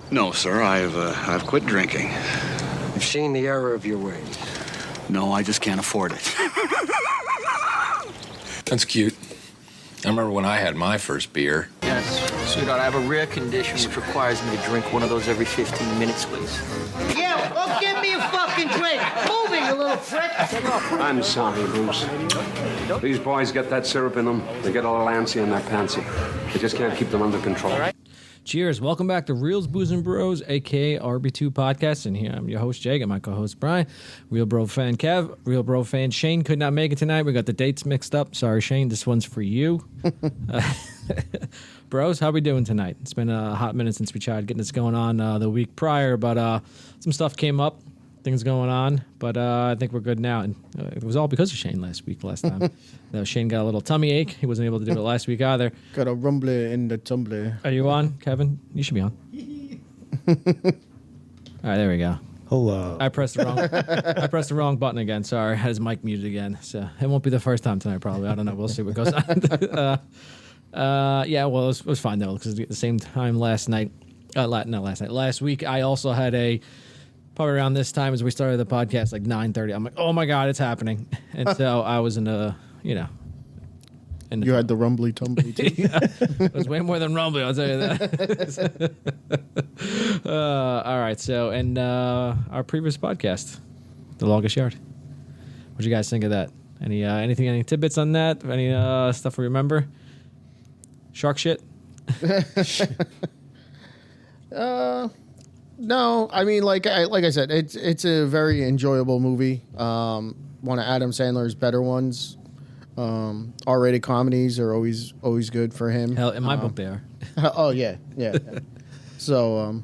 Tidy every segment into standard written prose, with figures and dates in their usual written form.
No, sir. I've quit drinking. You've seen the error of your ways. No, I just can't afford it. That's cute. I remember when I had my first beer. Yes, sweetheart, I have a rare condition which requires me to drink one of those every 15 minutes, please. Yeah, well, give me a fucking drink. Moving, you little prick. I'm sorry, Bruce. These boys get that syrup in them. They get a little antsy and they're pantsy. They just can't keep them under control. All right. Cheers. Welcome back to Reels, Booze, and Bros, a.k.a. RB2 Podcast. And here I'm your host, Jake, and my co-host, Brian. Real Bro fan, Kev. Real Bro fan, Shane could not make it tonight. We got the dates mixed up. Sorry, Shane. This one's for you. Bros, how we doing tonight? It's been a hot minute since we tried getting this going on the week prior, but some stuff came up. Things going on, but I think we're good now. And it was all because of Shane last time. Shane got a little tummy ache. He wasn't able to do it last week either. Got a rumbler in the tumbler. Are you on, Kevin? You should be on. All right, there we go. Hello. I pressed the wrong button again. Sorry, I had his mic muted again. So it won't be the first time tonight, probably. I don't know. We'll see what goes on. Yeah, well, it was fine though because at the same time last week I also had probably around this time as we started the podcast, like 9:30. I'm like, oh my God, it's happening. And so I was you had the rumbly tumbly too. Yeah, it was way more than rumbly, I'll tell you that. All right, so, and our previous podcast, The Longest Yard. What'd you guys think of that? Any tidbits on that? Any stuff we remember? Shark shit? No, I mean, like I said, it's a very enjoyable movie. One of Adam Sandler's better ones. R-rated comedies are always good for him. Hell, in my book they are. Oh yeah. So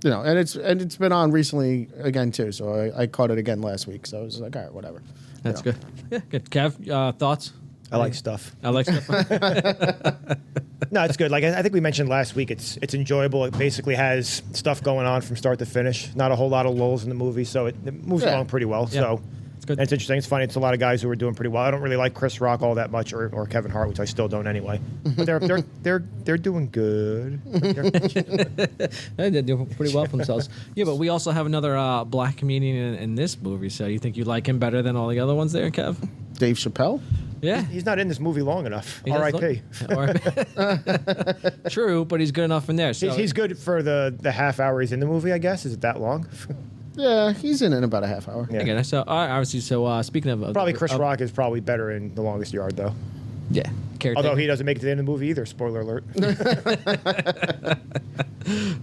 and it's been on recently again too. So I caught it again last week. So I was like, all right, whatever. That's good. Yeah, good. Kev, thoughts? I like stuff. No, it's good. Like I think we mentioned last week, it's enjoyable. It basically has stuff going on from start to finish. Not a whole lot of lulls in the movie, so it moves along pretty well. Yeah. So it's good. And it's interesting. It's funny. It's a lot of guys who are doing pretty well. I don't really like Chris Rock all that much, or Kevin Hart, which I still don't anyway. But they're doing good. They're doing pretty well for themselves. Yeah, but we also have another black comedian in this movie. So you think you like him better than all the other ones there, Kev? Dave Chappelle? Yeah. He's not in this movie long enough. R.I.P. True, but he's good enough in there. So. He's good for the half hour he's in the movie, I guess. Is it that long? Yeah, he's in about a half hour. Yeah. Okay, so obviously, speaking of... Probably Chris Rock is probably better in The Longest Yard, though. Yeah. Although he doesn't make it to the end of the movie either. Spoiler alert.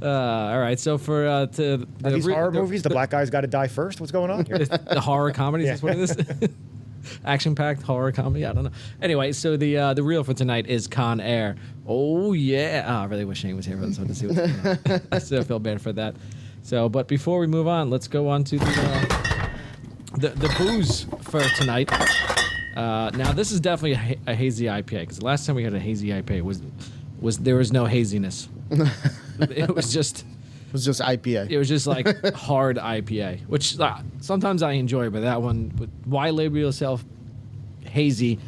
All right, so for... these horror movies, the black guy's got to die first? What's going on here? The horror comedies is what it is? Action-packed horror comedy. I don't know. Anyway, so the reel for tonight is Con Air. Oh yeah! I really wish Shane was here for this one to see what's going on. I still feel bad for that. So, but before we move on, let's go on to the booze for tonight. Now, this is definitely a hazy IPA because the last time we had a hazy IPA was there was no haziness. It was just IPA. It was just like hard IPA, which sometimes I enjoy, but that one, why label yourself hazy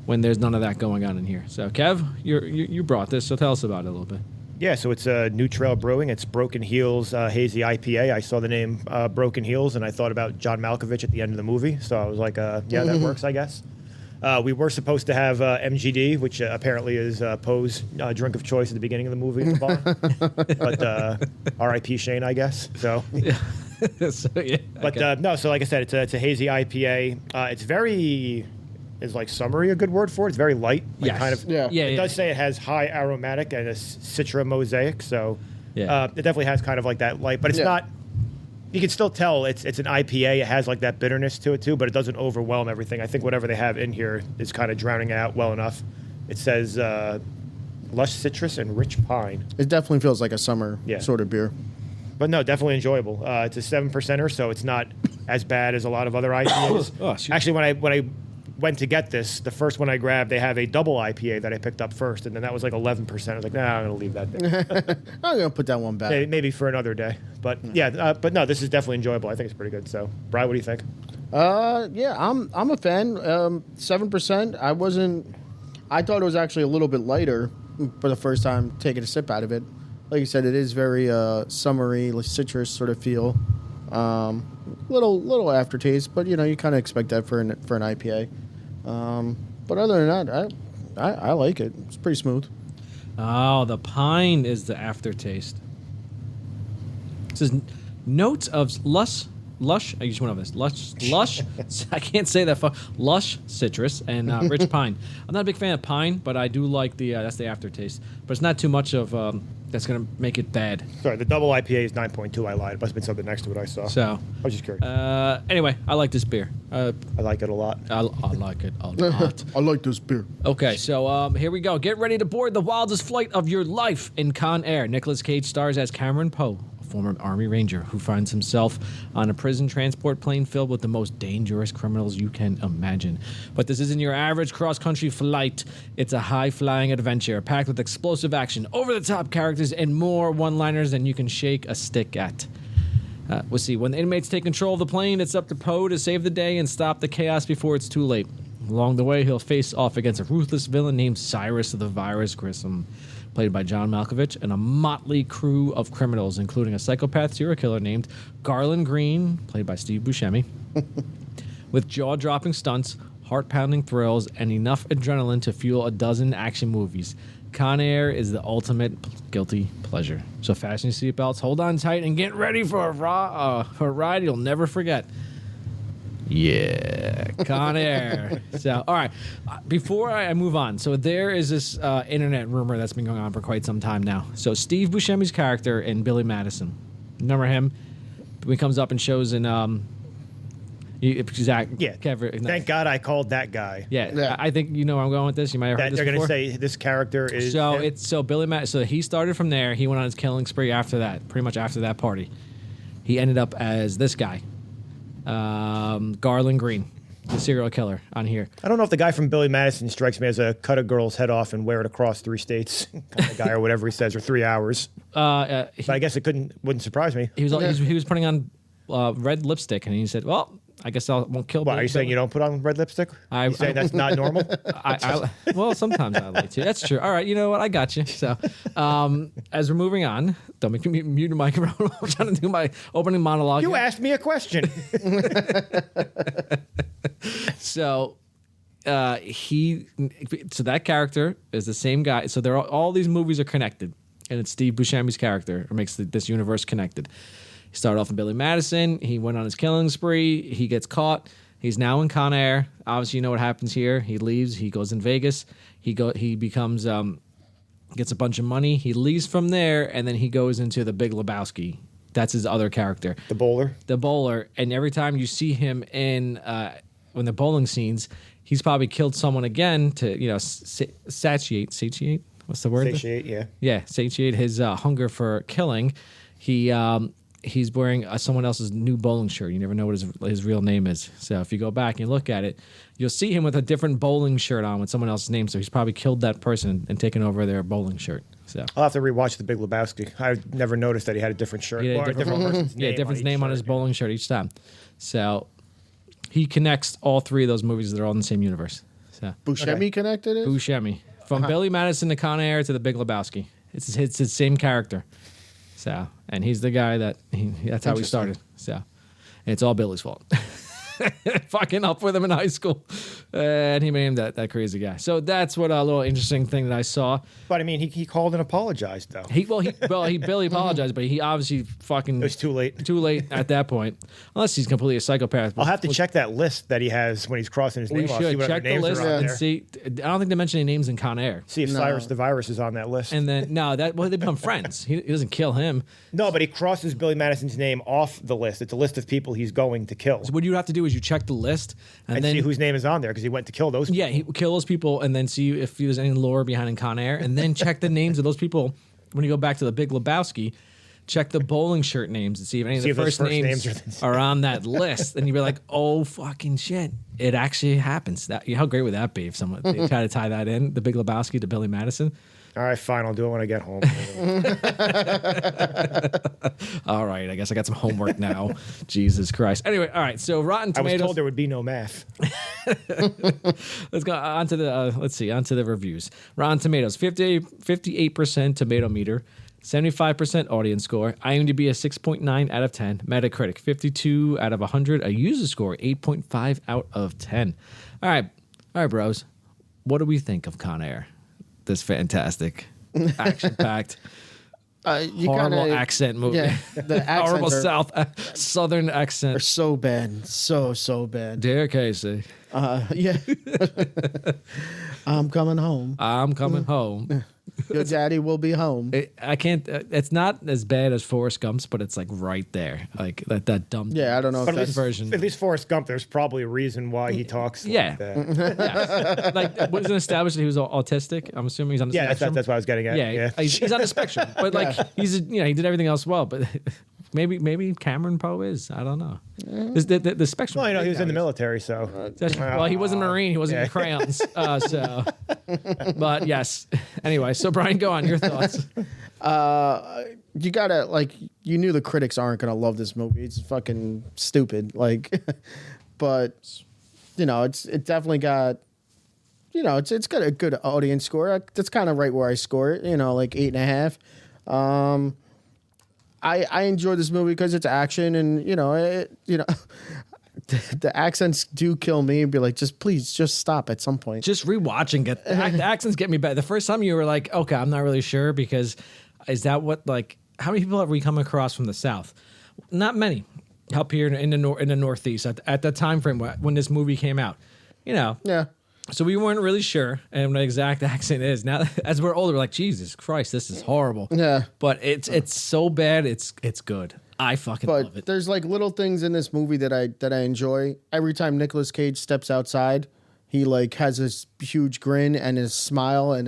when there's none of that going on in here? So, Kev, you brought this, so tell us about it a little bit. Yeah, so it's New Trail Brewing. It's Broken Heels Hazy IPA. I saw the name Broken Heels, and I thought about John Malkovich at the end of the movie. So I was like, yeah, that works, I guess. We were supposed to have MGD, which apparently is Poe's drink of choice at the beginning of the movie at the bar. But R.I.P. Shane, I guess. So, yeah. But okay. No, so like I said, it's a hazy IPA. It's very... Is like summery a good word for it? It's very light. Like yes. Kind of. Yeah. It does say it has high aromatic and a citra mosaic, so it definitely has kind of like that light, but it's not. You can still tell it's an IPA. It has like that bitterness to it too, but it doesn't overwhelm everything. I think whatever they have in here is kind of drowning out well enough. It says lush citrus and rich pine. It definitely feels like a summer sort of beer. But no, definitely enjoyable. It's a 7%er, so it's not as bad as a lot of other IPAs. Actually, when I went to get this, the first one I grabbed, they have a double IPA that I picked up first, and then that was like 11%. I was like, nah, I'm going to leave that there. I'm going to put that one back. Maybe for another day. But but no, this is definitely enjoyable. I think it's pretty good. So, Brian, what do you think? Yeah, I'm a fan. 7%. I thought it was actually a little bit lighter for the first time taking a sip out of it. like you said, it is very summery, like citrus sort of feel. Little aftertaste, but you kind of expect that for an IPA. But other than that, I like it. It's pretty smooth. Oh, the pine is the aftertaste. It says notes of lush. I just went over this. Lush. I can't say that. Lush citrus and rich pine. I'm not a big fan of pine, but I do like that's the aftertaste. But it's not too much of that's gonna make it bad. Sorry, the double IPA is 9.2. I lied. It must have been something next to it I saw. So I was just curious. anyway, I like this beer. I like it a lot. I like it a lot. I like this beer. Okay, so here we go. Get ready to board the wildest flight of your life in Con Air. Nicolas Cage stars as Cameron Poe, a former Army Ranger who finds himself on a prison transport plane filled with the most dangerous criminals you can imagine. But this isn't your average cross-country flight. It's a high-flying adventure packed with explosive action, over-the-top characters, and more one-liners than you can shake a stick at. We'll see. When the inmates take control of the plane, it's up to Poe to save the day and stop the chaos before it's too late. Along the way, he'll face off against a ruthless villain named Cyrus the Virus Grissom, played by John Malkovich, and a motley crew of criminals, including a psychopath serial killer named Garland Green, played by Steve Buscemi, with jaw-dropping stunts, heart-pounding thrills, and enough adrenaline to fuel a dozen action movies. Con Air is the ultimate guilty pleasure. So fasten your seatbelts, hold on tight, and get ready for a ride you'll never forget. Yeah, Con Air. So, all right, before I move on, so there is this internet rumor that's been going on for quite some time now. So Steve Buscemi's character in Billy Madison, remember him? When he comes up and shows in Thank God I called that guy. Yeah. I think you know where I'm going with this. You might have heard this they're before. going to say this character is. So him? Billy Madison. So he started from there. He went on his killing spree after that. Pretty much after that party, he ended up as this guy, Garland Green, the serial killer on here. I don't know if the guy from Billy Madison strikes me as a cut a girl's head off and wear it across 3 states kind of guy, or whatever he says, or 3 hours. But I guess wouldn't surprise me. He was putting on red lipstick, and he said, "Well, I guess I won't kill." Why, are you saying you don't put on red lipstick? You saying that's not normal? Well, sometimes I like to. That's true. All right, you know what? I got you. So, as we're moving on, don't make me mute the microphone. I'm trying to do my opening monologue. You asked me a question. So, so that character is the same guy. So all these movies are connected, and it's Steve Buscemi's character who makes this universe connected. He started off in Billy Madison. He went on his killing spree. He gets caught. He's now in Con Air. Obviously, you know what happens here. He leaves. He goes in Vegas. He becomes gets a bunch of money. He leaves from there, and then he goes into the Big Lebowski. That's his other character, the bowler. And every time you see him in when the bowling scenes, he's probably killed someone again to satiate. What's the word? Satiate. Yeah. Yeah, satiate his hunger for killing. He's wearing someone else's new bowling shirt. You never know what his real name is. So if you go back and look at it, you'll see him with a different bowling shirt on with someone else's name. So he's probably killed that person and taken over their bowling shirt. So I'll have to rewatch The Big Lebowski. I never noticed that he had a different shirt. Or a different person's name. Yeah, different name on his bowling shirt each time. So he connects all 3 of those movies that are all in the same universe. So Buscemi connected it? Buscemi. From Billy Madison to Con Air to The Big Lebowski. It's his same character. So, and he's the guy that's how he started. So, and it's all Billy's fault. Fucking up with him in high school. And he made him that crazy guy. So that's what a little interesting thing that I saw. But I mean, he called and apologized, though. Billy apologized, but he obviously fucking... It was too late. Too late at that point. Unless he's completely a psychopath. I'll have to check that list that he has when he's crossing his name off. We should check the list and see. I don't think they mention any names in Con Air. See if Cyrus the Virus is on that list. And then, they become friends. He doesn't kill him. No, but he crosses Billy Madison's name off the list. It's a list of people he's going to kill. So what you have to do is you check the list and then see whose name is on there because he went to kill those people. Yeah, he kill those people and then see if there's any lore behind in Con Air, and then check the names of those people. When you go back to the Big Lebowski, check the bowling shirt names and see if any of the first names are on that list. And you'd be like, oh, fucking shit. It actually happens. How great would that be if someone they try to tie that in, the Big Lebowski to Billy Madison? All right, fine. I'll do it when I get home. All right. I guess I got some homework now. Jesus Christ. Anyway, all right. So Rotten Tomatoes. I was told there would be no math. Let's go on to the reviews. Rotten Tomatoes, 58% tomato meter, 75% audience score. IMDb a 6.9 out of 10. Metacritic 52 out of 100. A user score 8.5 out of 10. All right, bros. What do we think of Con Air? This fantastic, action-packed, horrible accent movie. Yeah, the horrible accents southern accent. are so bad, so bad. Dear Casey, Yeah, I'm coming home. I'm coming home. Your daddy will be home. I can't. It's not as bad as Forrest Gump's, but it's like right there, like that dumb. Yeah, I don't know if But that's version. At least Forrest Gump, there's probably a reason why he talks Yeah. like that. Yes. Like, wasn't established that he was autistic. I'm assuming he's on the Yeah, spectrum. that's what I was getting at. Yeah, he's on the spectrum, but like he did everything else well. But maybe Cameron probably is. I don't know. The spectrum. Well, he was in the military, so. Well, he wasn't a Marine. He wasn't in crayons. So, but yes. Anyway, so Brian, go on. Your thoughts. You gotta you knew the critics aren't gonna love this movie. It's fucking stupid. But it definitely got. It's got a good audience score. That's kind of right where I score it. 8.5. I enjoy this movie because it's action and the accents do kill me and be like, please stop at some point. Just rewatching it, the accents get me back. The first time you were like, okay, I'm not really sure because is that what how many people have we come across from the South? Not many. Up here in the Northeast at the time frame when this movie came out, Yeah. So we weren't really sure and what the exact accent is. Now, as we're older, we're like, Jesus Christ, this is horrible. Yeah. But it's so bad, it's good. I fucking love it. But there's little things in this movie that I enjoy. Every time Nicolas Cage steps outside, he has this huge grin and his smile and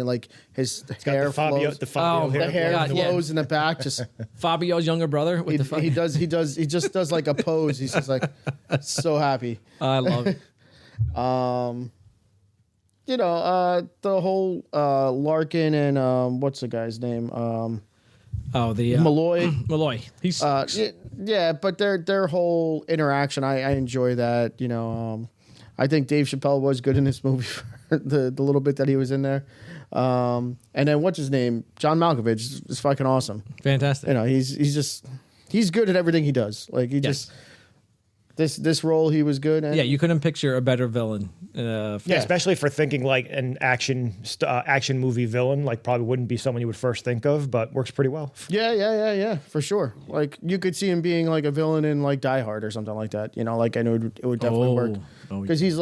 his hair flows. The Fabio hair. The hair God, flows in the back. Just Fabio's younger brother. With he just does like a pose. He's just so happy. I love it. The whole Larkin and what's the guy's name? Malloy. Malloy. He's yeah, but their whole interaction, I enjoy that. I think Dave Chappelle was good in this movie for the little bit that he was in there. And then what's his name? John Malkovich is fucking awesome. fantastic. He's good at everything he does. This role he was good at. Yeah, you couldn't picture a better villain. Especially for thinking an action movie villain, probably wouldn't be someone you would first think of, but works pretty well. Yeah, for sure. You could see him being a villain in Die Hard or something like that. I know it would definitely work because he's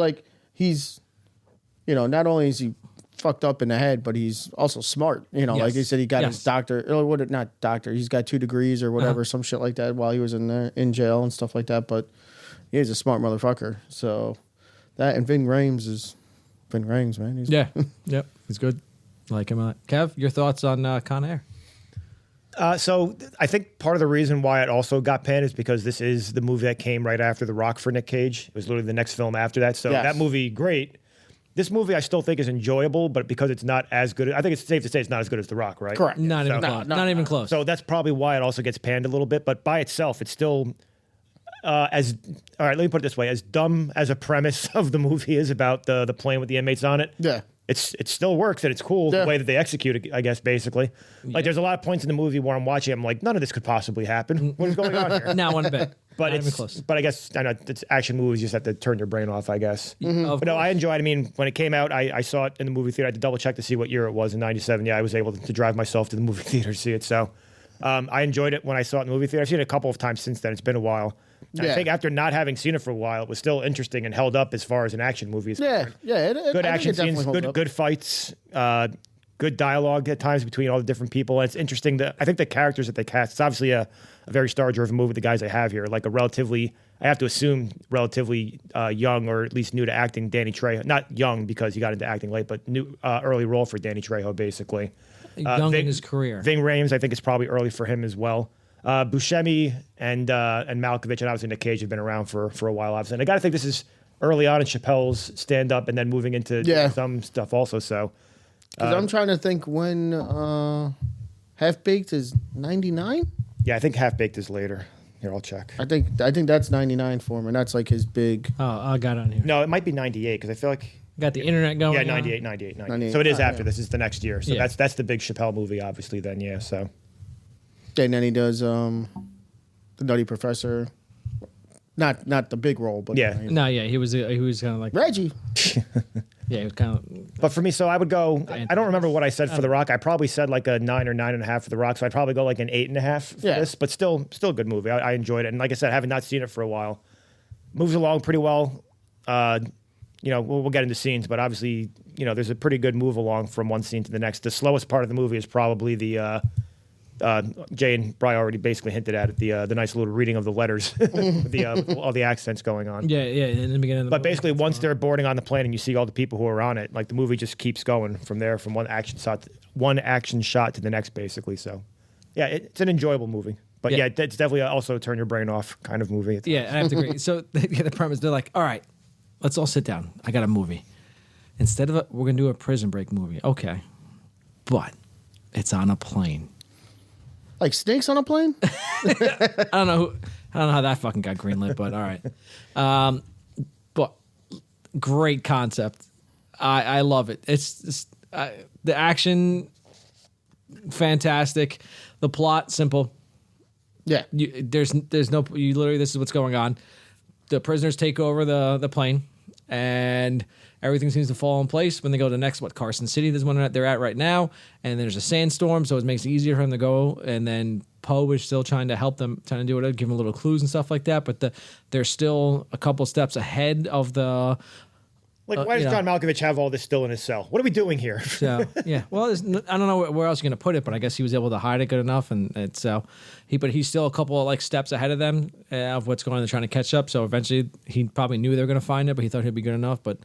not only is he fucked up in the head, but he's also smart. Like he said, he got his doctor. Not doctor. He's got 2 degrees or whatever, some shit like that while he was in jail and stuff like that. But he's a smart motherfucker. So that and Ving Rhames, man. Yep, he's good. Like him a lot. Kev, your thoughts on Con Air? So I think part of the reason why it also got panned is because this is the movie that came right after The Rock for Nick Cage. It was literally the next film after that. So that movie, great. This movie I still think is enjoyable, but because it's not as good, I think it's safe to say it's not as good as The Rock, right? Correct. Not even close. Not even close. So that's probably why it also gets panned a little bit. But by itself, it's still all right. Let me put it this way: as dumb as a premise of the movie is about the plane with the inmates on it, Yeah. it still works and it's cool the way that they execute it. I guess basically, there's a lot of points in the movie where I'm watching, I'm like, none of this could possibly happen. What is going on here? Not one bit. But Not even close. But I guess I know it's action movies. You just have to turn your brain off, I guess. Of But no, course. I enjoyed. I mean, when it came out, I saw it in the movie theater. I had to double check to see what year it was in '97. Yeah, I was able to drive myself to the movie theater to see it. So I enjoyed it when I saw it in the movie theater. I've seen it a couple of times since then. It's been a while. And I think after not having seen it for a while, it was still interesting and held up as far as an action movie is concerned. Good Action scenes, good fights, good dialogue at times between all the different people. And it's interesting that I think the characters that they cast, it's obviously a very star-driven movie, the guys they have here, like a relatively, I have to assume, relatively young or at least new to acting Danny Trejo. Not young because he got into acting late, but new early role for Danny Trejo, basically. Young in his career. Ving Rhames, I think it's probably early for him as well. Buscemi and Malkovich and obviously Nick Cage have been around for a while, obviously. And I got to think this is early on in Chappelle's stand-up and then moving into some stuff also. So, because I'm trying to think when Half Baked is 99. Yeah, I think Half Baked is later. Here, I'll check. I think that's 99 for him, and that's his big. Oh, I got it on here. No, it might be 98 because I feel like. Got the internet going. Yeah, on. 98. So it is after this. Is the next year. So Yeah. that's the big Chappelle movie, obviously. Then so. And then he does the Nutty Professor. Not the big role, but Yeah. No, yeah, he was kind of like Reggie. Yeah, he was kind of. But for me, so I would go. I don't remember what I said for The Rock. I probably said like a 9 or 9.5 for The Rock. So I'd probably go like an 8.5 for this. But still a good movie. I enjoyed it. And like I said, having not seen it for a while, moves along pretty well. We'll get into scenes, but obviously, there's a pretty good move along from one scene to the next. The slowest part of the movie is probably the. Jay and Bri already basically hinted at it. The nice little reading of the letters, all the accents going on. Yeah, in the beginning. But basically, once they're boarding on the plane and you see all the people who are on it, like the movie just keeps going from there, from one action shot to the next, basically. So, yeah, it's an enjoyable movie. But yeah, it's definitely also turn your brain off kind of movie. Yeah, I have to agree. So the premise, they're like, all right, let's all sit down. I got a movie. Instead of we're gonna do a Prison Break movie, okay, but it's on a plane. Like snakes on a plane? I don't know how that fucking got greenlit, but all right. But great concept. I love it. It's the action, fantastic. The plot, simple. Yeah. There's no. You literally, this is what's going on. The prisoners take over the plane, and everything seems to fall in place when they go to the next, Carson City, this is one they're at right now, and there's a sandstorm, so it makes it easier for them to go, and then Poe is still trying to help them, trying to do it, give them little clues and stuff like that, but they're still a couple steps ahead of the... Like, why does John Malkovich have all this still in his cell? What are we doing here? So, yeah. Well, I don't know where else you're going to put it, but I guess he was able to hide it good enough, and so he's still a couple of steps ahead of them of what's going on. They're trying to catch up, so eventually he probably knew they were going to find it, but he thought he'd be good enough, but...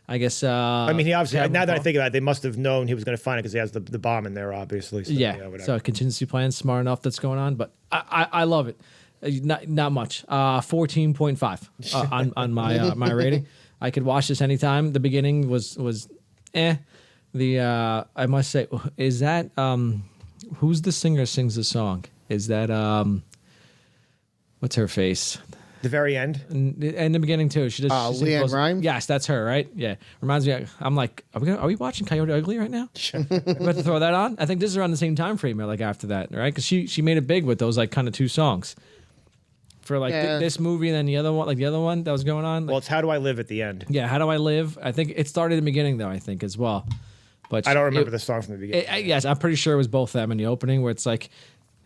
I guess. I mean, he obviously. Now that I think about it, they must have known he was going to find it because he has the bomb in there, obviously. So, so a contingency plan, smart enough that's going on. But I love it. Not much. 14.5 on my my rating. I could watch this anytime. The beginning was eh. I must say, is that who's the singer sings the song? Is that what's her face? The very end? In the beginning, too. She does. Leanne Rimes? Yes, that's her, right? Yeah. Reminds me, I'm like, are we watching Coyote Ugly right now? We're about to throw that on? I think this is around the same time frame, after that, right? Because she made it big with those, kind of two songs. For, this movie and then the other one that was going on. Well, it's How Do I Live at the end. Yeah, How Do I Live? I think it started in the beginning, though, I think, as well. But I don't remember the song from the beginning. Yes, I'm pretty sure it was both them in the opening, where it's like,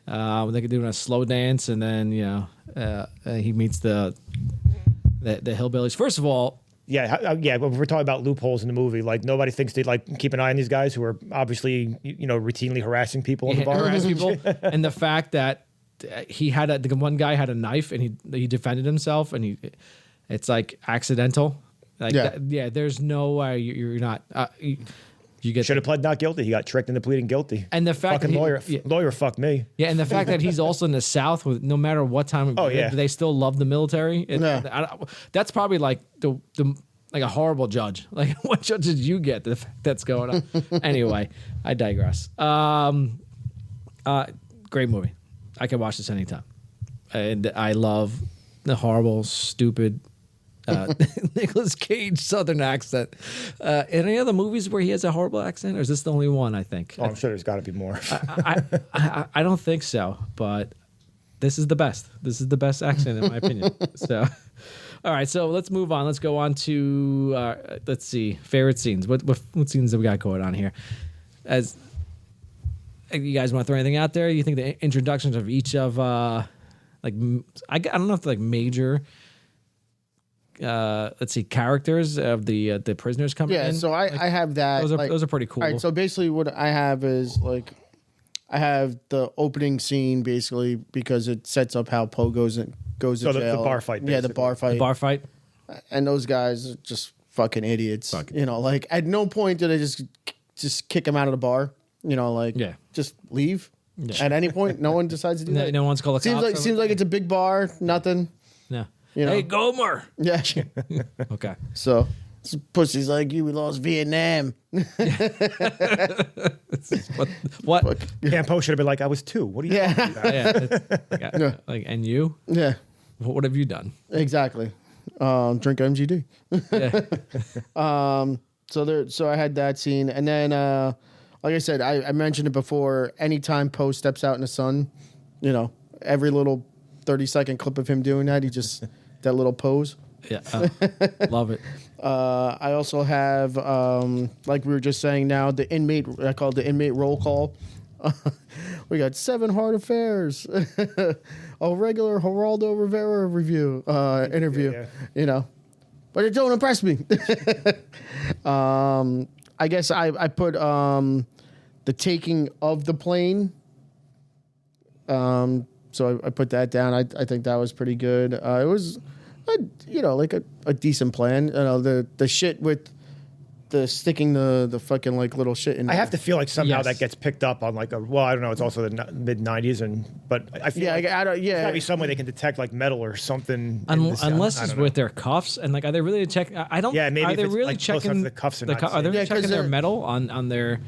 they could do a slow dance, and then he meets the hillbillies. First of all, when we're talking about loopholes in the movie, nobody thinks they keep an eye on these guys who are obviously routinely harassing people in the bar. People, and the fact that the one guy had a knife and he defended himself, and it's accidental. There's no way you're not. You should have pled not guilty. He got tricked into pleading guilty. And the fact fucking that lawyer fucked me. Yeah, and the fact that he's also in the South, with no matter what time of year, they still love the military. That's probably the a horrible judge. What judge did you get? The fact that's going on. Anyway, I digress. Great movie. I can watch this anytime, and I love the horrible, stupid. Nicolas Cage Southern accent. Any other movies where he has a horrible accent, or is this the only one? I think. Oh, I'm sure there's got to be more. I don't think so, but this is the best. This is the best accent in my opinion. So, all right, so let's move on. Let's go on to let's see, favorite scenes. What scenes have we got going on here? As you guys want to throw anything out there? You think the introductions of each of I don't know if they're major. Let's see, characters of the prisoners coming in. Yeah, so I have that. Those are pretty cool. All right, so basically what I have is I have the opening scene basically because it sets up how Poe goes to jail. The bar fight. Basically. Yeah, the bar fight. The bar fight. And those guys are just fucking idiots. At no point did I just kick him out of the bar. Just leave. Yeah. At any point, no one decides to do that. No one's called the cops. Seems like it's a big bar. Nothing. No. Hey, Gomer. Yeah. Okay. So pussy's like you. We lost Vietnam. What? Camp Poe should have been like, I was 2. What are you talking about? And you? Yeah. What have you done? Exactly. Drink MGD. Yeah. So I had that scene, and then like I said, I mentioned it before. Anytime Poe steps out in the sun, You know, every little 30-second clip of him doing that, he just that little pose. Yeah, love it. I also have, like we were just saying now, the inmate. I call it the inmate roll call. We got 7 hard affairs, a regular Geraldo Rivera interview. Yeah. You know, but it don't impress me. I guess I put the taking of the plane. So I put that down. I think that was pretty good. It was, like a decent plan. You know, the shit with the sticking the fucking like little shit in. I have to feel like somehow Yes. that gets picked up on like I don't know. It's also the mid '90s, but I feel like I don't. there's gotta be some way they can detect like metal or something. Unless it's with their cuffs, and like, are they really checking? I don't. Yeah, maybe Are if they it's, really like, close enough checking to the cuffs and not Are they seeing. really Yeah, 'cause checking their they're- metal on their?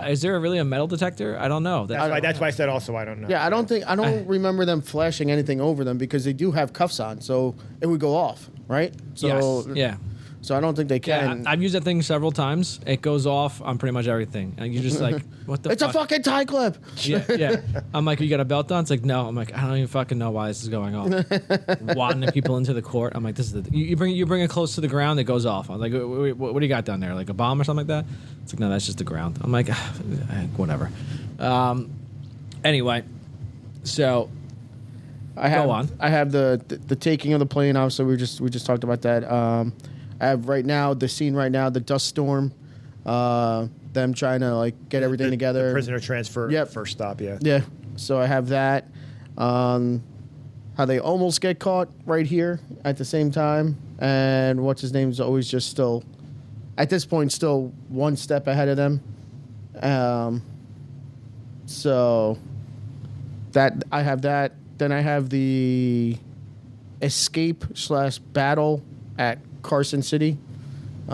Is there really a metal detector? I don't know. That's why I said also I don't know. Yeah, I don't remember them flashing anything over them because they do have cuffs on, so it would go off, right? So Yes. Yeah. So I don't think they Yeah, can. I've used that thing several times. It goes off on pretty much everything, and you're just like, "What the? It's fuck? a fucking tie clip. Yeah. I'm like, you got a belt on? It's like, no. I'm like, I don't even fucking know why this is going off. Wadding people into the court. I'm like, this is you bring it close to the ground, it goes off. I'm like, what do you got down there? Like a bomb or something like that? It's like, no, that's just the ground. I'm like, whatever. Anyway, so Go on. I have the taking of the plane. Obviously, we just talked about that. I have right now the scene right now, the dust storm, them trying to like get everything together. The prisoner transfer. Yep. First stop. Yeah. Yeah. So I have that. How they almost get caught right here at the same time, and what's his name's always just still, at this point, still one step ahead of them. So that I have that. Then I have the escape / battle at Carson City. They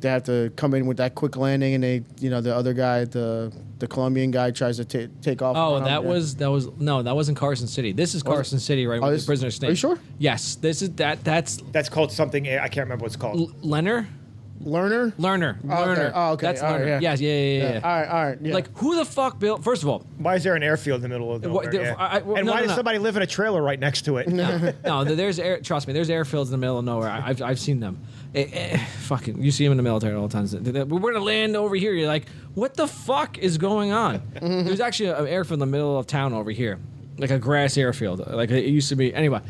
have to come in with that quick landing, and the other guy, the Colombian guy, tries to take off. Oh, that wasn't Carson City. This is Carson City, right? Where the prisoner snake. Are you sure? Yes, this is that's That's called something. I can't remember what it's called. Learner. Learner. Learner. Oh, okay. That's All right, Learner. yeah. Yes, yeah. All right. Yeah. Like, who the fuck built? First of all, Why is there an airfield in the middle of nowhere? And why does somebody live in a trailer right next to it? no, there's trust me, there's airfields in the middle of nowhere. I've seen them. Fucking, you see them in the military all the time. We're gonna land over here. You're like, what the fuck is going on? There's actually an airfield in the middle of town over here, like a grass airfield, like it used to be. Anyway,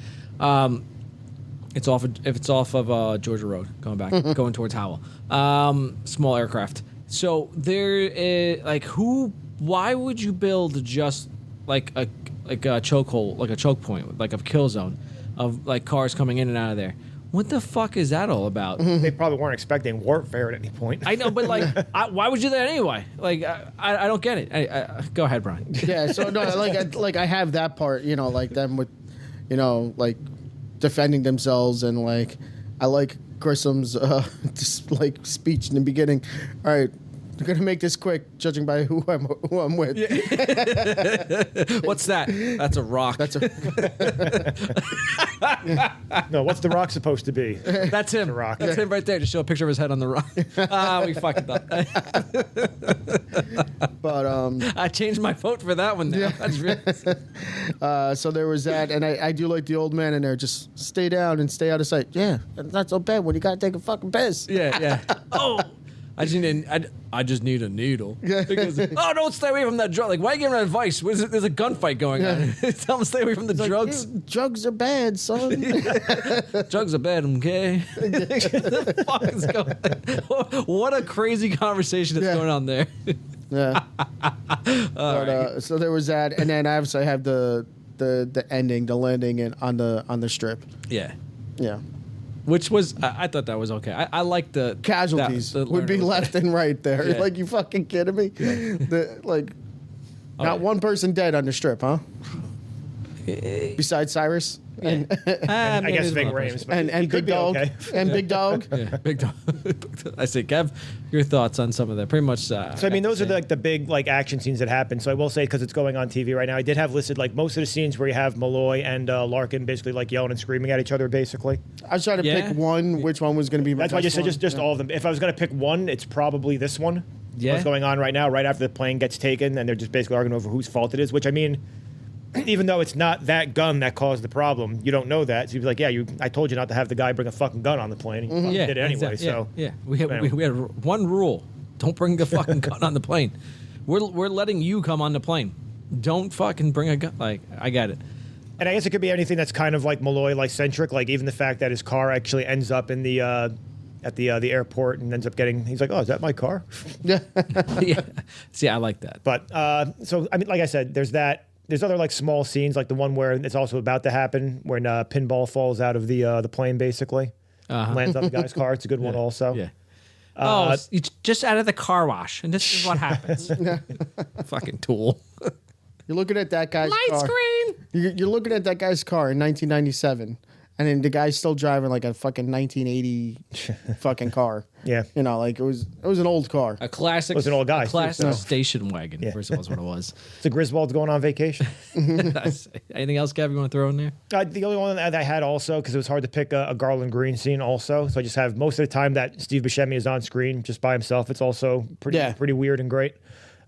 it's off of Georgia Road, going towards Howell. Small aircraft. So there is why would you build just like a chokehold, like a choke point, like a kill zone of like cars coming in and out of there? What the fuck is that all about? They probably weren't expecting warfare at any point. I know, but like, why would you do that anyway? Like, I don't get it. Go ahead, Brian. Yeah. So no, I have that part. Like them with, like defending themselves, and like I like Grissom's just like speech in the beginning. All right, I'm gonna make this quick, judging by who I'm with. Yeah. What's that? That's a rock. That's No, what's the rock supposed to be? That's him. The rock. That's him right there. Just show a picture of his head on the rock. We fucked up. But I changed my vote for that one now. Yeah. That's real. so there was that, and I do like the old man in there. Just stay down and stay out of sight. Yeah, it's not so bad when you gotta take a fucking piss. Yeah. Oh. I just need a needle. Yeah. Because, oh, don't stay away from that drug. Like, why are you giving advice? There's a gunfight going on. Tell him to stay away from the drugs. Like, drugs are bad, son. Drugs are bad, okay? What the fuck is going on? What a crazy conversation that's going on there. Yeah. So there was that, and then obviously I have the ending, the landing on the strip. Yeah. Yeah. Which was, I thought that was okay. I like the Casualties the would be learner. left and right there. Yeah. Like, you fucking kidding me? Not one person dead on the strip, huh? Besides Cyrus and I guess Ving Rhames. but he and could Big be Dog okay. and Big Dog. Yeah, big dog. I say, Kev, your thoughts on some of that? Pretty much. So I mean, those are the big like action scenes that happen. So I will say, because it's going on TV right now, I did have listed like most of the scenes where you have Malloy and Larkin basically like yelling and screaming at each other. Basically, I was trying to pick one. Which one was going to be? My that's why I just best said just one. all of them. If I was going to pick one, it's probably this one. Yeah. what's going on right now, right after the plane gets taken, and they're just basically arguing over whose fault it is, which I mean, even though it's not that gun that caused the problem, you don't know that. So you'd be like, yeah, I told you not to have the guy bring a fucking gun on the plane. And you fucking did it anyway. exactly. So yeah. We had one rule: don't bring the fucking gun on the plane. We're letting you come on the plane. Don't fucking bring a gun. Like, I get it. And I guess it could be anything that's kind of like Malloy like centric, like even the fact that his car actually ends up in the at the airport and ends up getting. He's like, oh, is that my car? Yeah. See, I like that. But so I mean, like I said, there's that. There's other like small scenes, like the one where it's also about to happen when Pinball falls out of the plane, basically lands on the guy's car. It's a good one, also. Yeah. It's just out of the car wash, and this is what happens. Fucking tool. You're looking at that guy's Light car. screen. You're looking at that guy's car in 1997, and then the guy's still driving like a fucking 1980 fucking car. Yeah. You know, like it was an old car. A classic. It was an old guy, A classic too, so. station wagon. First of all, is what it was. It's a Griswold's going on vacation. Anything else, Kev, you want to throw in there? The only one that I had also, because it was hard to pick a Garland Green scene also, so I just have most of the time that Steve Buscemi is on screen just by himself. It's also pretty weird and great.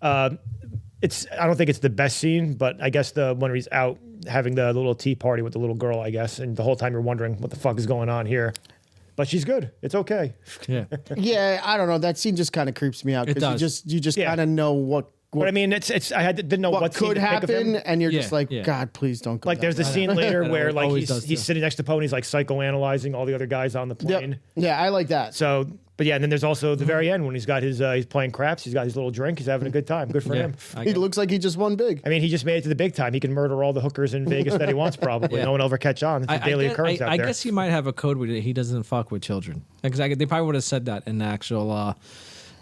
I don't think it's the best scene, but I guess the one where he's out having the little tea party with the little girl, I guess, and the whole time you're wondering what the fuck is going on here. But she's good. It's okay. Yeah. Yeah, I don't know. That scene just kind of creeps me out It because does. you just Yeah. kind of know what But I mean, didn't know what scene could to pick of him. happen, and you're just like, yeah. God, please don't go. Like, there's the down scene later That where like always does, he's too. sitting next to Poe and he's like psychoanalyzing all the other guys on the that. plane. Yep. Yeah, I like that. So, but yeah, and then there's also the very end when he's got his he's playing craps. He's got his little drink. He's having a good time. Good for him. He looks like he just won big. I mean, he just made it to the big time. He can murder all the hookers in Vegas that he wants. Probably Yeah. no one will ever catch on. It's a daily occurrence out I there. guess he might have a code with it. He doesn't fuck with children. Because they probably would have said that in the actual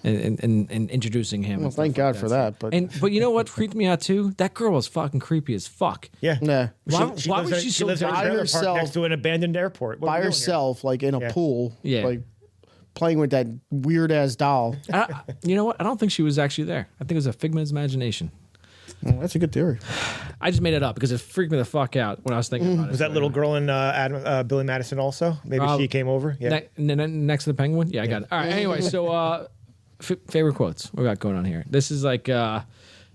in introducing him. Well, and stuff thank like God for that. But you know what freaked me out too? That girl was fucking creepy as fuck. Yeah. Nah. Why She was lives in- she she so lives in a by trailer park herself- next to an abandoned airport. What are By we doing here? herself, like in a Yeah. pool, Yeah. like playing with that weird ass doll. You know what? I don't think she was actually there. I think it was a figment of his imagination. Well, that's a good theory. I just made it up because it freaked me the fuck out when I was thinking about it. Was that little girl in Billy Madison also? Maybe she came over. Yeah. Next to the penguin? Yeah, I got it. All right. Anyway, so favorite quotes. What we got going on here? This is like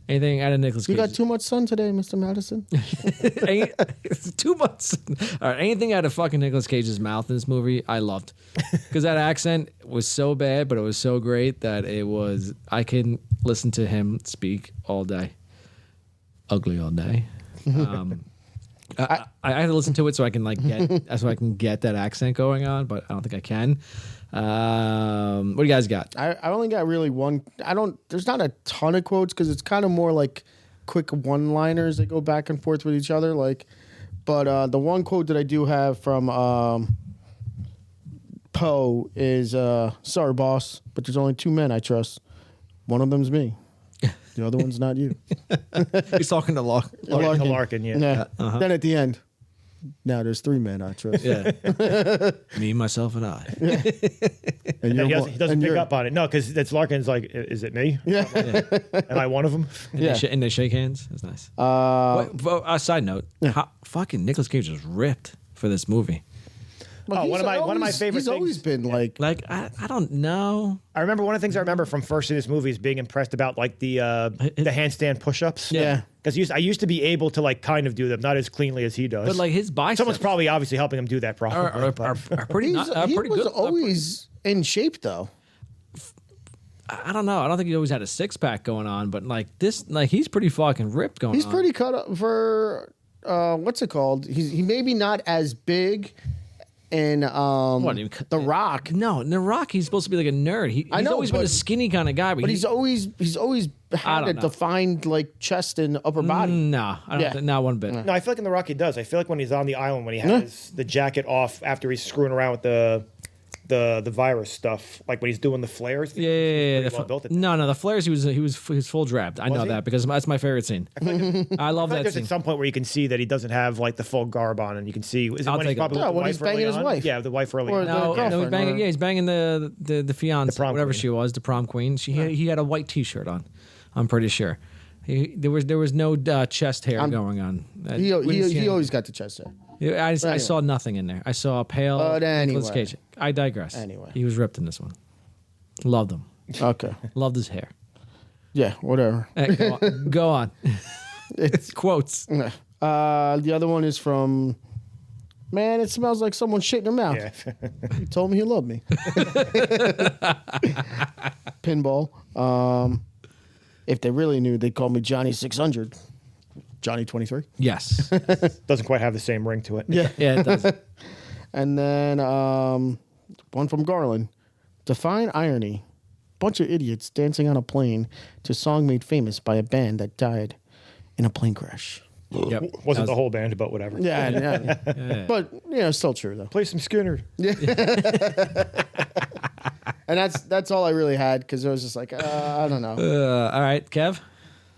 anything out of Nicolas You Cage. got too much sun today, Mr. Madison. It's too much. All right, anything out of fucking Nicolas Cage's mouth in this movie, I loved, because that accent was so bad, but it was so great that I can listen to him speak all day, ugly all day. I had to listen to it so I can get that accent going on, but I don't think I can. What do you guys got? I only got really one. There's not a ton of quotes because it's kind of more like quick one-liners that go back and forth with each other. But the one quote that I do have from Poe is, "Sorry, boss, but there's only two men I trust. One of them's me. The other one's not you." He's talking to Larkin, yeah. Then at the end, now there's three men I trust. Yeah. Me, myself, and I. And He one- doesn't and pick you're- up on it. No, because it's Larkin's like, is it me? Yeah. Am I one of them? Yeah. And they shake hands. That's nice. Side note, fucking Nicolas Cage was ripped for this movie. But one he's of my favorite He's always things- been like Like, I don't know. I remember one of the things I remember from first seeing this movie is being impressed about like the handstand push-ups. Yeah. Because I used to be able to like kind of do them, not as cleanly as he does. But like his biceps someone's probably obviously helping him do that properly. are but- pretty, he pretty was good. always in shape though. I don't know. I don't think he always had a six pack going on, but like this, like he's pretty fucking ripped going He's on. pretty cut up for what's it called? He maybe not as big in The Rock, No, in The Rock, he's supposed to be like a nerd. He's I know, always been but- a skinny kind of guy, but he's always had don't a know. defined like chest and upper body. No, I don't. Yeah. Think, not one bit. No, I feel like in The Rock he does. I feel like when he's on the island, when he has the jacket off after he's screwing around with the virus stuff, like when he's doing the flares. Yeah. Pretty well built at that. No, the flares. He was full drabbed. I know he? that because that's my favorite scene. I love I feel like that there's scene. at some point where you can see that he doesn't have like the full garb on, and you can see. Is it I'll when he's take it. probably Yeah, with the when wife he's banging early his on? wife. Yeah, the wife early Or on. the No, girlfriend, he's banging. or- Yeah, he's banging the fiance, The prom whatever queen. she was, the prom queen. He had a white T-shirt on. I'm pretty sure. There was no chest hair going on. He We didn't see he any- always got the chest hair. Yeah, I Anyway. saw nothing in there. I saw a pale But Nicolas anyway. Cage. I digress. Anyway. He was ripped in this one. Loved him. Okay. Loved his hair. Yeah, whatever. Hey, go on. It's Quotes. the other one is from. Man, it smells like someone shit in their mouth. Yeah. He told me he loved me. Pinball. If they really knew, they'd call me Johnny 600. Johnny 23. Yes. Doesn't quite have the same ring to it. Yeah. Yeah, it does. And then one from Garland. Define irony. Bunch of idiots dancing on a plane to a song made famous by a band that died in a plane crash. Yep. Wasn't the whole band, but whatever. Yeah. But, still true, though. Play some Skinner. And that's all I really had, because it was just like, I don't know. All right, Kev,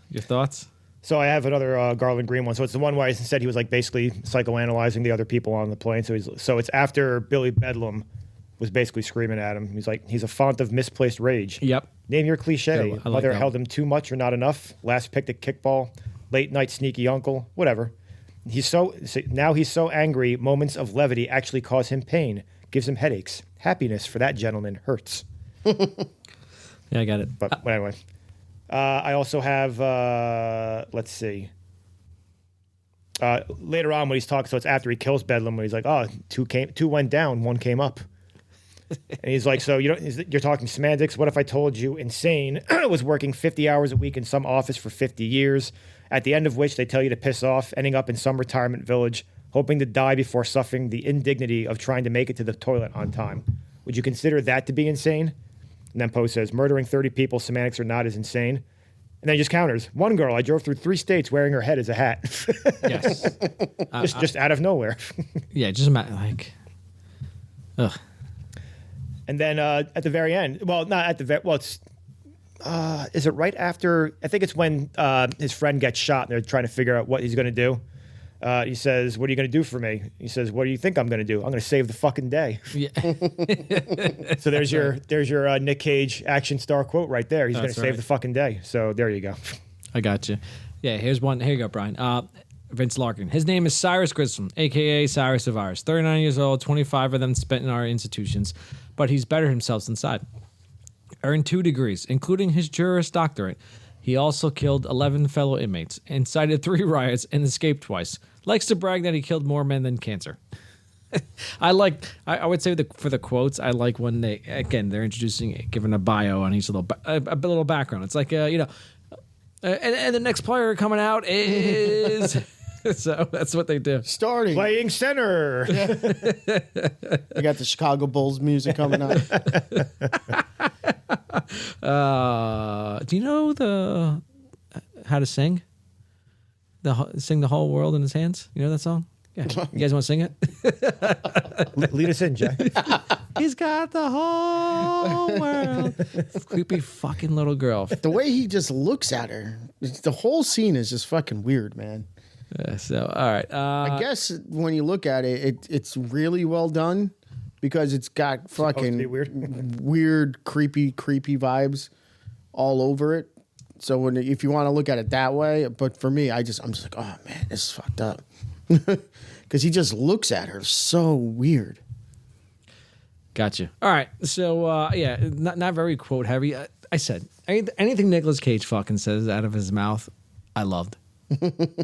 your thoughts? So I have another Garland Green one. So it's the one where I said he was like basically psychoanalyzing the other people on the plane. So it's after Billy Bedlam was basically screaming at him. He's like, he's a font of misplaced rage. Yep. Name your cliche. Yeah, I like Mother that held one. him too much or not enough. Last picked a kickball. Late night sneaky uncle. Whatever. He's so angry. Moments of levity actually cause him pain. Gives him headaches. Happiness for that gentleman hurts. Yeah, I got it. But anyway. I also have, let's see. Later on when he's talking, so it's after he kills Bedlam, when he's like, oh, two went down, one came up. And he's like, so you're talking semantics. What if I told you insane was working 50 hours a week in some office for 50 years, at the end of which they tell you to piss off, ending up in some retirement village, hoping to die before suffering the indignity of trying to make it to the toilet on time. Would you consider that to be insane? And then Poe says, murdering 30 people, semantics are not as insane. And then he just counters. One girl, I drove through 3 states wearing her head as a hat. Yes. just out of nowhere. Yeah, just like, ugh. And then at the very end, well, not at the very, well, it's, is it right after, I think it's when his friend gets shot and they're trying to figure out what he's going to do. He says, what are you going to do for me? He says, what do you think I'm going to do? I'm going to save the fucking day. Yeah. So there's your Nick Cage action star quote right there. He's going to save the fucking day. So there you go. I got you. Yeah, here's one. Here you go, Brian. Vince Larkin. His name is Cyrus Grissom, a.k.a. Cyrus the Virus. 39 years old, 25 of them spent in our institutions, but he's bettered himself inside. Earned 2 degrees, including his Juris Doctorate. He also killed 11 fellow inmates, incited 3 riots, and escaped twice. Likes to brag that he killed more men than cancer. I would say for the quotes, I like when they're introducing, giving a bio on each a little background. It's like, and the next player coming out is... So that's what they do. Starting. Playing center. You got the Chicago Bulls music coming on. Do you know how to sing? Sing the whole world in his hands. You know that song? Yeah. You guys want to sing it? Lead us in, Jack. He's got the whole world. Creepy fucking little girl. The way he just looks at her, the whole scene is just fucking weird, man. So, all right. I guess when you look at it, it's really well done because it's got fucking weird, creepy vibes all over it. So if you want to look at it that way, but for me, I'm just like, oh man, this is fucked up. Because he just looks at her so weird. Gotcha. All right. So, not very quote heavy. I said, anything Nicolas Cage fucking says out of his mouth, I loved.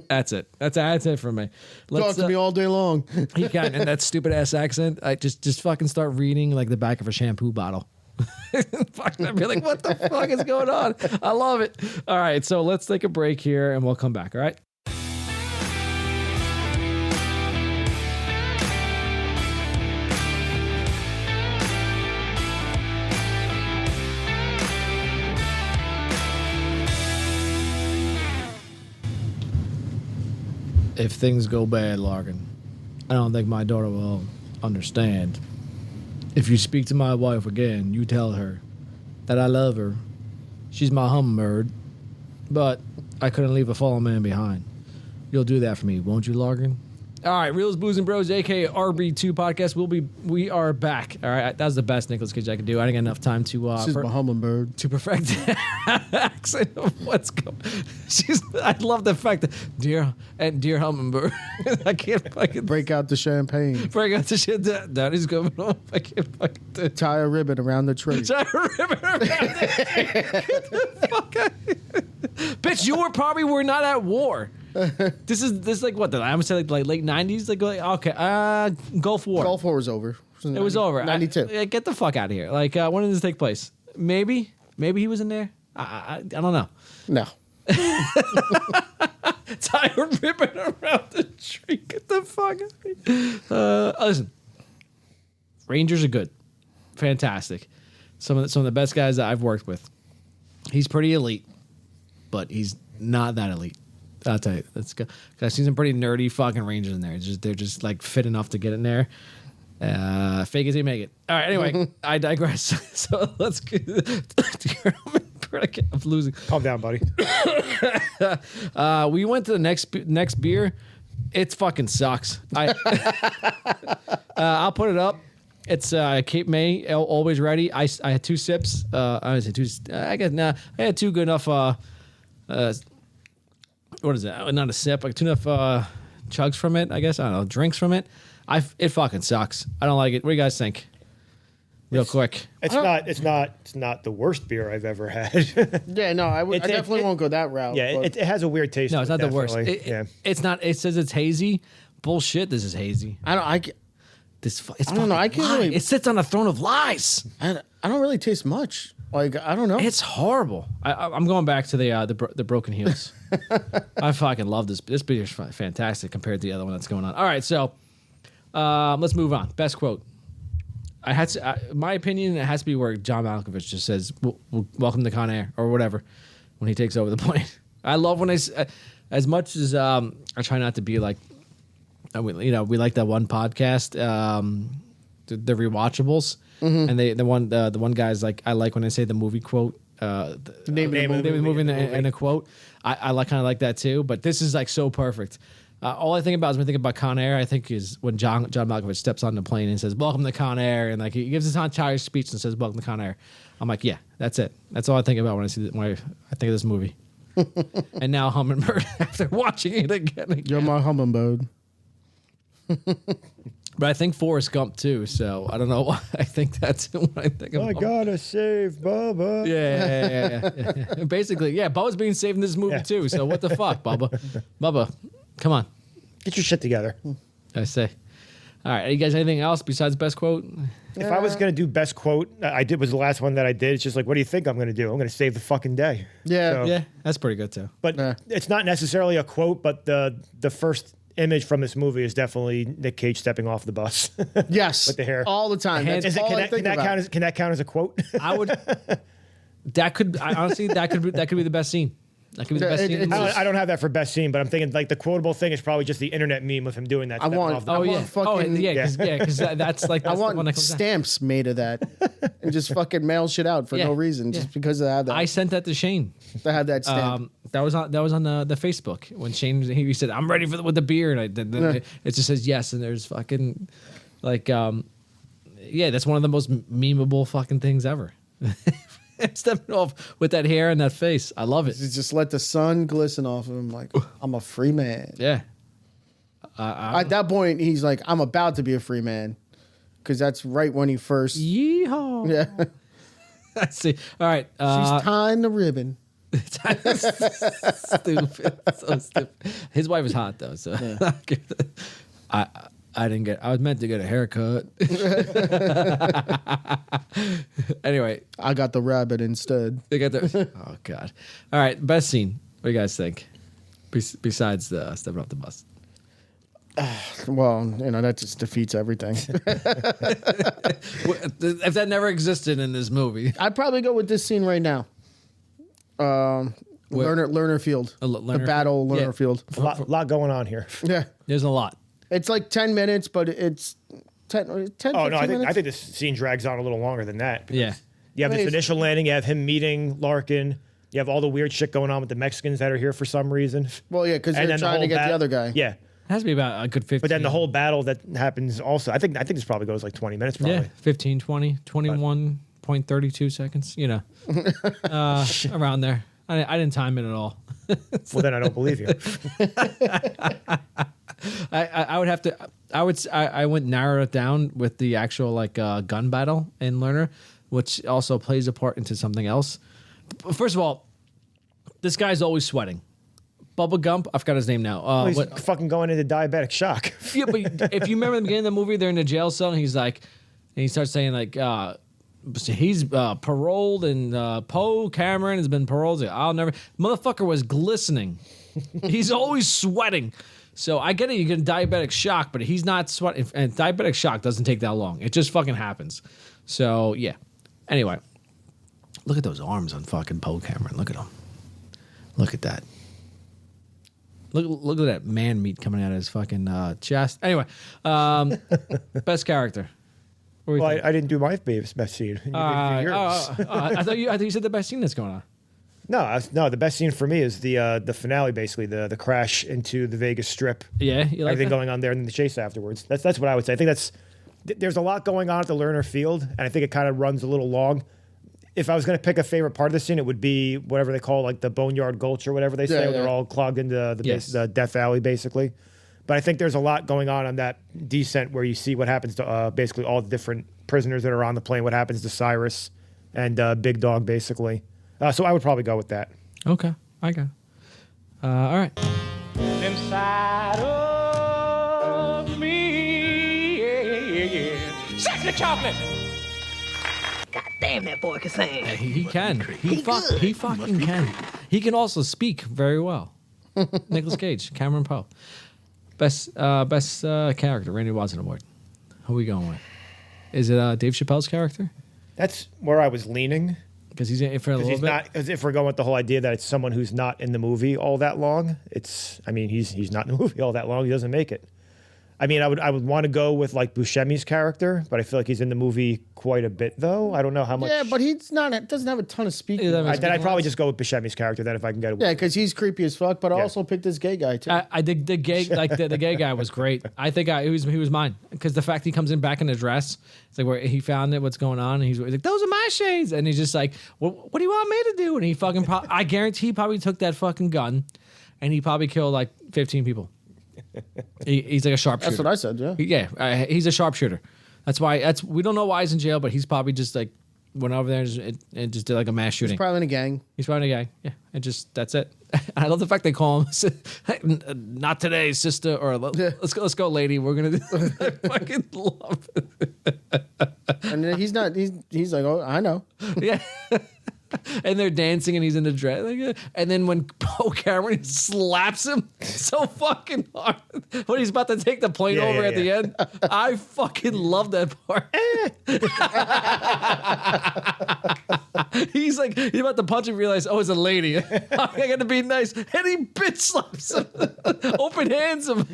That's it. That's it for me. Talk to me all day long. He can, and that stupid ass accent. I just fucking start reading like the back of a shampoo bottle. I'd be like, what the fuck is going on? I love it. All right, so let's take a break here, and we'll come back. All right. If things go bad, Larkin, I don't think my daughter will understand. If you speak to my wife again, you tell her that I love her. She's my hummingbird, but I couldn't leave a fallen man behind. You'll do that for me, won't you, Larkin? All right, Reels, Booze, and Bros, aka RB2 podcast. We are back. All right, that was the best Nicolas Cage I could do. I didn't get enough time to This is my hummingbird. to perfect the accent of what's going. I love the fact that dear hummingbird. I can't fucking Break out the champagne. break out the shit. Daddy's coming home. I can't fucking do it. Tie a ribbon around the tree. Tie a ribbon around the Get the fuck out of here. Bitch, you were not at war. This is like what? I would say like late 90s. Like okay, Gulf War. Gulf War was over. It was over. 92. Get the fuck out of here. Like when did this take place? Maybe he was in there. I don't know. No. Tie a ribbon around the tree. Get the fuck out of here. Listen, Rangers are good, fantastic. Some of the best guys that I've worked with. He's pretty elite, but he's not that elite. I'll tell you, that's good. I've seen some pretty nerdy fucking Rangers in there. They're just like fit enough to get in there. Fake as they make it. All right. Anyway, I digress. So let's get. I'm losing. Calm down, buddy. We went to the next beer. It fucking sucks. I'll put it up. It's Cape May, always ready. I had 2 sips. I had 2 good enough. What is it? Not a sip, like 2 enough chugs from it. I guess I don't know, drinks from it. It fucking sucks. I don't like it. What do you guys think? Real quick. It's not the worst beer I've ever had. Yeah, no, I definitely won't go that route. Yeah, but it has a weird taste. No, it's not the worst. Yeah. It's not. It says it's hazy. Bullshit. This is hazy. I don't know. I can't lie. really. It sits on a throne of lies. I don't really taste much. Like I don't know. It's horrible. I'm going back to the Broken Heels. I fucking love this. This beer is fantastic compared to the other one that's going on. All right, so let's move on. Best quote. My opinion, it has to be where John Malkovich just says, "Welcome to Con Air" or whatever when he takes over the plane. I love when as much as I try not to be like, we like that one podcast, the Rewatchables. Mm-hmm. And the one guy's like, I like when I say the movie quote, the name of the movie and a quote. I like kind of like that too. But this is like so perfect. All I think about is when I think about Con Air, I think is when John Malkovich steps on the plane and says, "Welcome to Con Air," and like he gives his entire speech and says, "Welcome to Con Air." I'm like, yeah, that's it. That's all I think about when I think of this movie. And now Hummingbird after watching it again. You're my hummingbird. But I think Forrest Gump too, so I don't know why I think that's what I think of. I gotta save Bubba. Yeah. Basically, yeah, Bubba's being saved in this movie too, so what the fuck, Bubba? Bubba, come on. Get your shit together. I say. All right, you guys anything else besides best quote? If I was going to do best quote, was the last one that I did. It's just like, what do you think I'm going to do? I'm going to save the fucking day. Yeah. So, Yeah, that's pretty good too. But it's not necessarily a quote, but the first image from this movie is definitely Nick Cage stepping off the bus. Yes. With the hair. All the time. That's all I think about. Can that count as a quote? I would. Honestly, that could be the best scene. That could be the best scene. I don't have that for best scene, but I'm thinking like the quotable thing is probably just the internet meme of him doing that. Because that's like I that's the one want that comes stamps made of that and just fucking mail shit out for no reason, just because I have that. I sent that to Shane. I had that stamp. That was on the Facebook when Shane he said I'm ready with the beer, and it just says yes, and there's fucking like that's one of the most memeable fucking things ever. Stepping off with that hair and that face. I love it. Just let the sun glisten off of him like, I'm a free man. Yeah. At that point, he's like, I'm about to be a free man. Because that's right when he first... Yeehaw. Yeah. I see. All right. She's tying the ribbon. Stupid. So stupid. His wife is hot, though. So I didn't get... I was meant to get a haircut. Anyway. I got the rabbit instead. They got the... Oh, God. All right. Best scene. What do you guys think? Besides the stepping off the bus. Well, that just defeats everything. If that never existed in this movie. I'd probably go with this scene right now. Lerner Field. The battle Lerner Field. A lot going on here. Yeah. There's a lot. It's like 10 minutes, but it's 10 Oh, no, minutes? I think this scene drags on a little longer than that. Yeah. You have this initial landing, you have him meeting Larkin, you have all the weird shit going on with the Mexicans that are here for some reason. Well, yeah, because they're trying to get the other guy. Yeah. has to be about a good 15. But then the whole battle that happens also, I think this probably goes like 20 minutes probably. Yeah, 15, 20, 21.32 seconds, around there. I didn't time it at all. Well, then I don't believe you. I would have to. I went narrow it down with the actual gun battle in Learner, which also plays a part into something else. First of all, this guy's always sweating. Bubba Gump, I forgot his name now. He's fucking going into diabetic shock. Yeah, but if you remember the beginning of the movie, they're in the jail cell, and he's like, and he starts saying he's paroled, and Poe Cameron has been paroled. I'll never. Motherfucker was glistening. He's always sweating. So I get it. You get a diabetic shock, but he's not sweating. And diabetic shock doesn't take that long. It just fucking happens. So yeah. Anyway, look at those arms on fucking Poe Cameron. Look at them. Look at that. Look at that man meat coming out of his fucking chest. Anyway, best character. Well, I didn't do my best scene. You did yours. I thought you said the best scene that's going on. No. The best scene for me is the finale, basically the crash into the Vegas Strip. Yeah, you like everything that? going on there, and then the chase afterwards. That's what I would say. I think there's a lot going on at the Lerner Field, and I think it kind of runs a little long. If I was going to pick a favorite part of the scene, it would be whatever they call like the Boneyard Gulch or whatever they say, where they're all clogged into the Death Alley, basically. But I think there's a lot going on that descent where you see what happens to basically all the different prisoners that are on the plane, what happens to Cyrus and Big Dog, basically. So I would probably go with that. Okay, I got it. All right. Inside of me, sexy chocolate. God damn, that boy can sing. He can. He fucking can. He can also speak very well. Nicolas Cage, Cameron Poe. Best character, Randy Watson Award. Who are we going with? Is it Dave Chappelle's character? That's where I was leaning. Because he's in it for a little bit. Because if we're going with the whole idea that it's someone who's not in the movie all that long, he's not in the movie all that long. He doesn't make it. I mean, I would want to go with like Buscemi's character, but I feel like he's in the movie quite a bit, though. I don't know how much. Yeah, but he's not. Doesn't have a ton of speaking. Then I'd probably just go with Buscemi's character then if I can get away. Yeah, because he's creepy as fuck. But I also picked this gay guy too. I think the gay the gay guy was great. I think he was mine because the fact he comes in back in a dress, it's like where he found it, what's going on, and he's like, "Those are my shades," and he's just like, "What do you want me to do?" And he fucking, I guarantee, he probably took that fucking gun, and he probably killed like 15 people. He's like a sharpshooter. That's what I said. Yeah. Yeah, he's a sharpshooter. That's why. We don't know why he's in jail, but he's probably just like went over there and just did like a mass shooting. He's probably in a gang. He's probably in a gang. Yeah, and just that's it. I love the fact they call him "Not today, sister," or "Let's go, lady." We're gonna do. I fucking love it. And then he's not. He's like, oh, I know. Yeah. And they're dancing, and he's in the dress. And then when Poe Cameron slaps him so fucking hard when he's about to take the plane over at the end, I fucking love that part. He's about to punch him, realize, oh, it's a lady. I got to be nice, and he bitch slaps him, open hands him.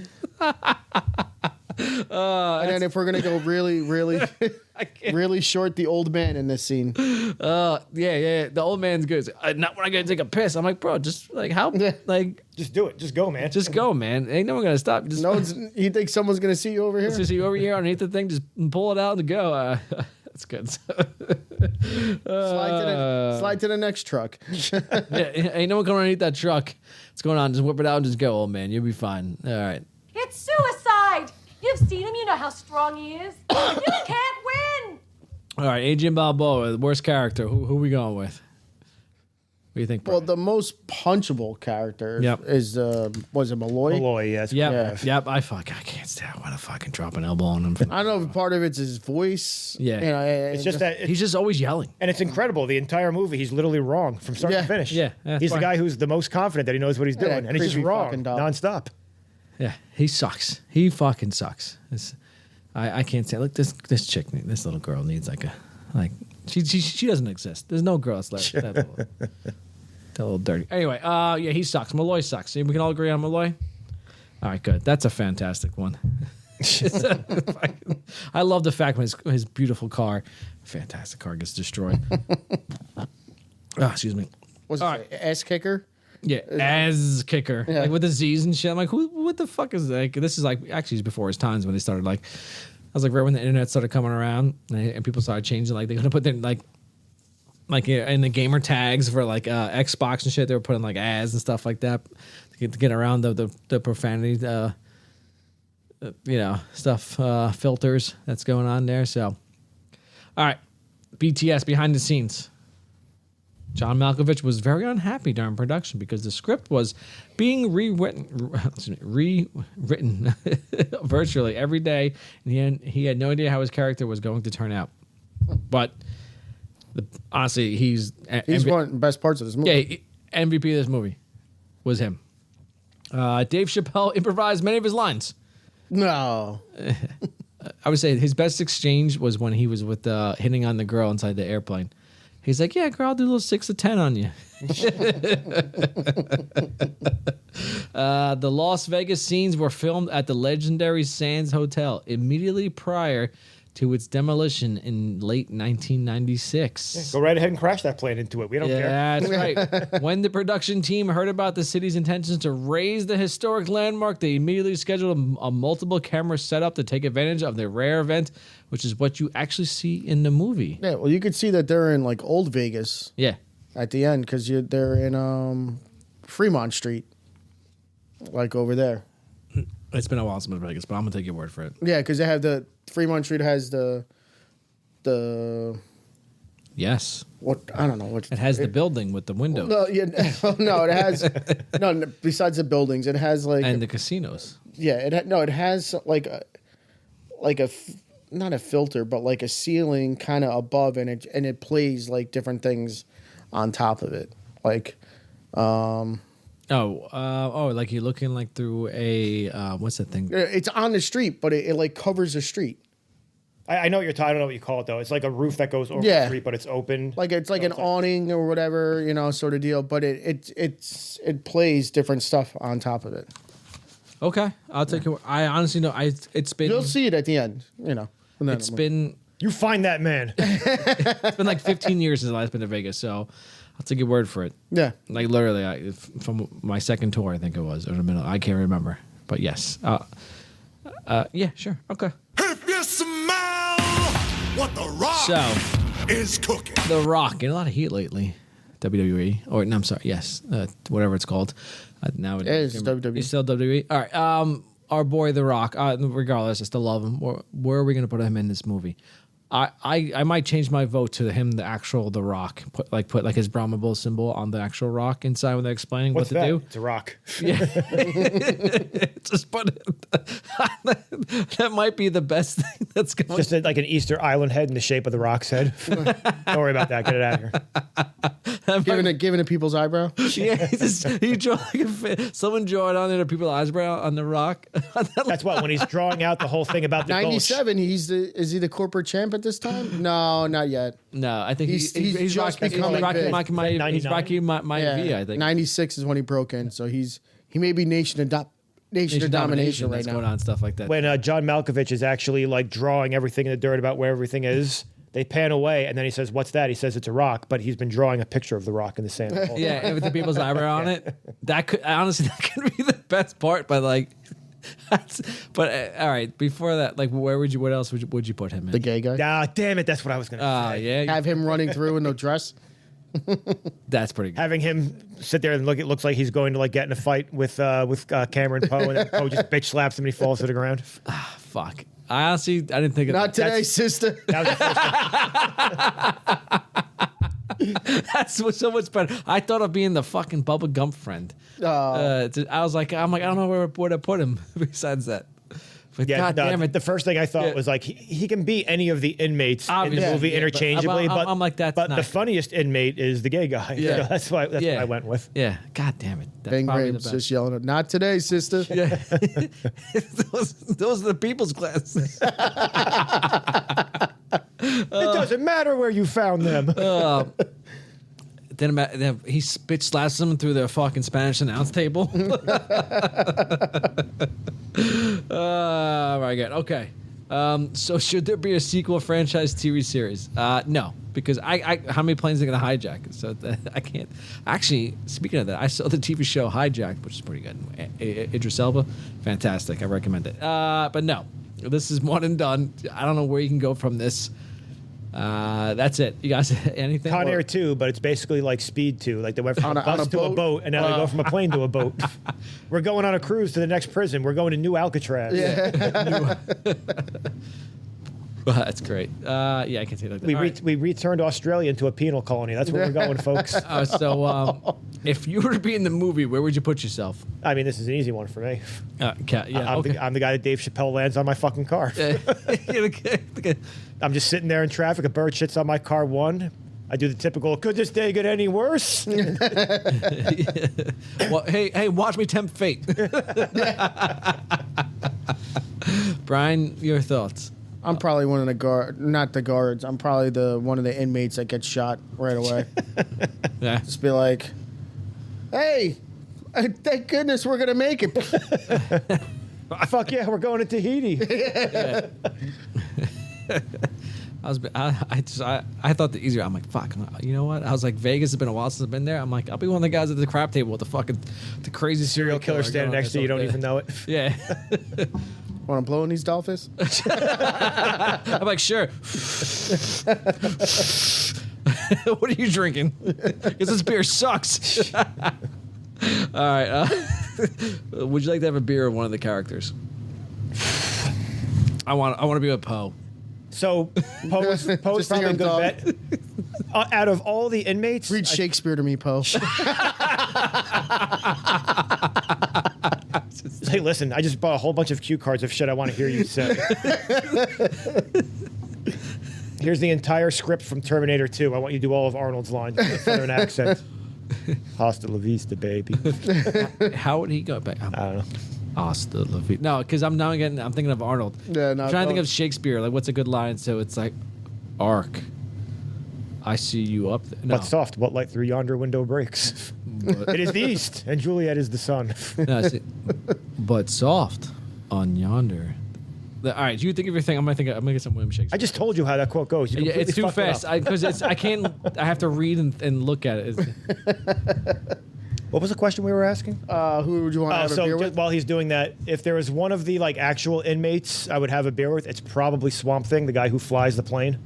And then if we're gonna go really, really short, the old man in this scene. Yeah. The old man's good. Not when I gotta take a piss. I'm like, bro, just like how, like, just do it. Just go, man. Just go, man. Ain't no one gonna stop. Just, you think someone's gonna see you over here? Just see you over here underneath the thing. Just pull it out and go. That's good. Slide to the next truck. Ain't no one coming underneath that truck. What's going on? Just whip it out and just go, old man. You'll be fine. All right. It's suicide. You've seen him. You know how strong he is. You can't win. All right, Adrian Balboa, the worst character. Who are we going with? What do you think, Brian? Well, the most punchable character is was it Malloy? Malloy, yes. Yep. I can't stand. I want to fucking drop an elbow on him. I don't know if part of it's his voice. Yeah, you know, it's just that he's just always yelling, and it's incredible. The entire movie, he's literally wrong from start to finish. Yeah, he's the guy who's the most confident that he knows what he's doing, and he's just wrong nonstop. Yeah, he sucks. He fucking sucks. I can't say. Look, this chick, this little girl needs she doesn't exist. There's no girl that's like that little dirty. Anyway, he sucks. Malloy sucks. We can all agree on Malloy. All right, good. That's a fantastic one. I love the fact when his beautiful car, fantastic car, gets destroyed. Excuse me. Was it ass kicker? Yeah, as kicker, Yeah. like with the Z's and shit. I'm like, who? What the fuck is like? This is like actually it's before his times when they started like. I was like right when the internet started coming around and people started changing. Like they're gonna put their like in the gamer tags for like Xbox and shit. They were putting like as and stuff like that to get around the profanity, stuff filters that's going on there. So, all right, BTS behind the scenes. John Malkovich was very unhappy during production because the script was being rewritten virtually every day, and he had no idea how his character was going to turn out. But honestly, he's one of the best parts of this movie. Yeah, MVP of this movie was him. Dave Chappelle improvised many of his lines. No. I would say his best exchange was when he was with hitting on the girl inside the airplane. He's like, yeah, girl, I'll do a little 6 to 10 on you. The Las Vegas scenes were filmed at the legendary Sands Hotel immediately prior to its demolition in late 1996. Go right ahead and crash that plane into it. We don't care. That's right. When the production team heard about the city's intentions to raise the historic landmark, they immediately scheduled a multiple camera setup to take advantage of the rare event, which is what you actually see in the movie. Yeah, well, you could see that they're in like old Vegas. Yeah. At the end, because they're in Fremont Street, like over there. It's been a while since I've been to Vegas, but I'm gonna take your word for it. Yeah, because they have the Fremont Street has the yes. What I don't know what it has the building with the windows. No, yeah, no, it has no. Besides the buildings, it has like and the casinos. Yeah, it has like a not a filter, but like a ceiling kind of above, and it plays like different things on top of it, like. Like you're looking like through a what's that thing? It's on the street, but it like covers the street. I know what you're talking. I don't know what you call it though. It's like a roof that goes over the street, but it's open. Like it's like an awning or whatever, sort of deal. But it plays different stuff on top of it. Okay, I'll take it. I honestly know. It's been. You'll see it at the end. It's been. You find that man. It's been like 15 years since I've been to Vegas, so. I'll take your word for it. Yeah. Like literally, from my second tour, I think it was, or the middle. I can't remember. But yes. Yeah, sure. Okay. If you smell what The Rock is cooking. The Rock. Getting a lot of heat lately. WWE. Or, no, I'm sorry. Yes. Whatever it's called. Now it is WWE. He's still WWE. All right. Our boy, The Rock. Regardless, I still love him. Where are we going to put him in this movie? I might change my vote to him, the actual The Rock. Put like his Brahma Bull symbol on the actual rock inside when they're explaining what to do. It's a rock. Yeah. Just put it. That might be the best thing that's going. Just like an Easter Island head in the shape of the Rock's head. Don't worry about that. Get it out of here. Giving it people's eyebrow. Yeah, he drew someone draw it on there, people's eyebrow on The Rock. That's what when he's drawing out the whole thing about the 97. Is he the corporate champ at this time? No, not yet. No, I think he's just becoming Rocky my V. I think 96 is when he broke in. So he may be nation of domination right now. Going on stuff like that. When John Malkovich is actually like drawing everything in the dirt about where everything is. They pan away, and then he says, "What's that?" He says, "It's a rock," but he's been drawing a picture of the rock in the sand. Yeah, with the people's eyebrow on it. That could be the best part. But like, all right. Before that, like, what else would you put him in? The gay guy. Ah, damn it! That's what I was going to say. Yeah. Have him running through in no dress. That's pretty good. Having him sit there and look, it looks like he's going to like get in a fight with Cameron Poe, and then Poe just bitch slaps him and he falls to the ground. Fuck. I honestly, I didn't think of Not today, sister. That was the first one. That's so much better. I thought of being the fucking Bubba Gump friend. I was like, I don't know where to put him besides that. But God damn it. The first thing I thought was like, he can be any of the inmates in the movie interchangeably, but I'm like, that's but not the funniest inmate is the gay guy. Yeah. So that's what I went with. Yeah. God damn it. That's Bang probably Graham's the just best. yelling at, not today, sister. Yeah. those are the people's glasses. It doesn't matter where you found them. Then he spit slaps them through the fucking Spanish announce table. Very good. Okay. So should there be a sequel franchise TV series? No, because I how many planes are going to hijack? So I can't. Actually, speaking of that, I saw the TV show Hijacked, which is pretty good. Idris Elba, fantastic. I recommend it. But no, this is one and done. I don't know where you can go from this. That's it. You guys, anything? Con Air 2, but it's basically like Speed 2. Like they went from a bus to a boat, and now they go from a plane to a boat. We're going on a cruise to the next prison. We're going to New Alcatraz. Yeah. Well, that's great. Yeah, I can see that. We returned Australia into a penal colony. That's where we're going, folks. If you were to be in the movie, where would you put yourself? I mean, this is an easy one for me. Yeah, I'm the guy that Dave Chappelle lands on my fucking car. I'm just sitting there in traffic. A bird shits on my car. I do the typical, could this day get any worse? Well, hey, watch me tempt fate. Brian, your thoughts? I'm probably one of the not the guards. I'm probably one of the inmates that gets shot right away. Yeah. Just be like, hey, thank goodness we're gonna make it. Fuck yeah, we're going to Tahiti. Yeah. I thought the easier. I'm like, fuck. You know what? I was like, Vegas has been a while since I've been there. I'm like, I'll be one of the guys at the crap table with the crazy serial killer standing next to you. You don't even know it. Yeah. Want to blow in these dolphins? I'm like, sure. What are you drinking? Because this beer sucks. All right. Would you like to have a beer with one of the characters? I want to be with Poe. So Poe's probably a good bet. Out of all the inmates, read Shakespeare to me, Poe. Hey, listen, I just bought a whole bunch of cue cards of shit I want to hear you say. Here's the entire script from Terminator 2. I want you to do all of Arnold's lines with a southern accent. Hasta la vista, baby. How would he go back? I don't know. Hasta la vista. No, because I'm thinking of Arnold. Yeah, no. I'm trying to think of Shakespeare. Like, what's a good line? So it's like, Ark, I see you up there. No. But soft, what light through yonder window breaks? It is the east, and Juliet is the sun. No, but soft on yonder. All right, you think of your thing. I'm gonna get some William Shakespeare. I just told you how that quote goes. Yeah, it's too fast because I can't. I have to read and look at it. What was the question we were asking? Who would you want to have a beer with? While he's doing that, if there was one of the actual inmates I would have a beer with, it's probably Swamp Thing, the guy who flies the plane.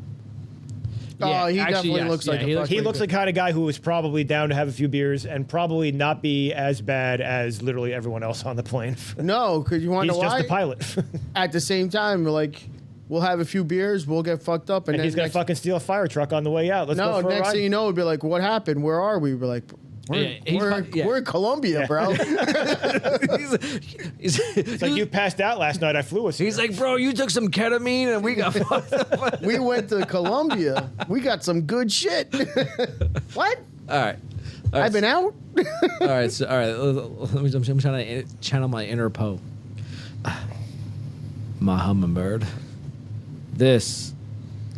Yeah, he definitely looks like he looks like the kind of guy who is probably down to have a few beers and probably not be as bad as literally everyone else on the plane. No, because you want to know why? He's just the pilot. At the same time, we'll have a few beers, we'll get fucked up, and then he's gonna fucking steal a fire truck on the way out. Let's go for a ride. Next thing you know, we'd be like, "What happened? Where are we?" We'd be like, We're in Colombia, bro. It's like you passed out last night. I flew us. He's like, bro, you took some ketamine and we got fucked up. We went to Colombia. We got some good shit. What? All right. I've been out. All right. I'm trying to channel my inner Poe. My hummingbird. This,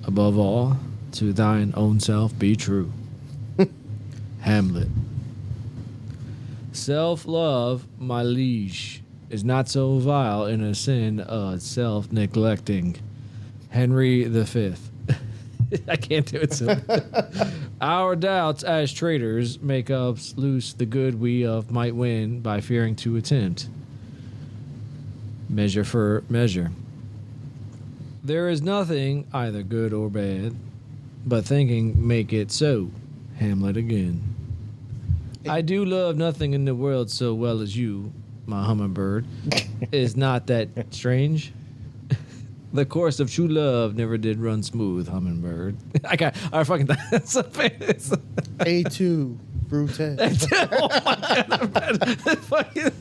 above all, to thine own self be true. Hamlet. Self-love, my liege, is not so vile in a sin of self-neglecting. Henry V. I can't do it so. Our doubts as traitors make us lose the good we of might win by fearing to attempt. Measure for measure. There is nothing either good or bad, but thinking make it so. Hamlet again. I do love nothing in the world so well as you, my hummingbird. Is not that strange? The course of true love never did run smooth, hummingbird. I fucking that's so famous. A2 Brute. Oh my god.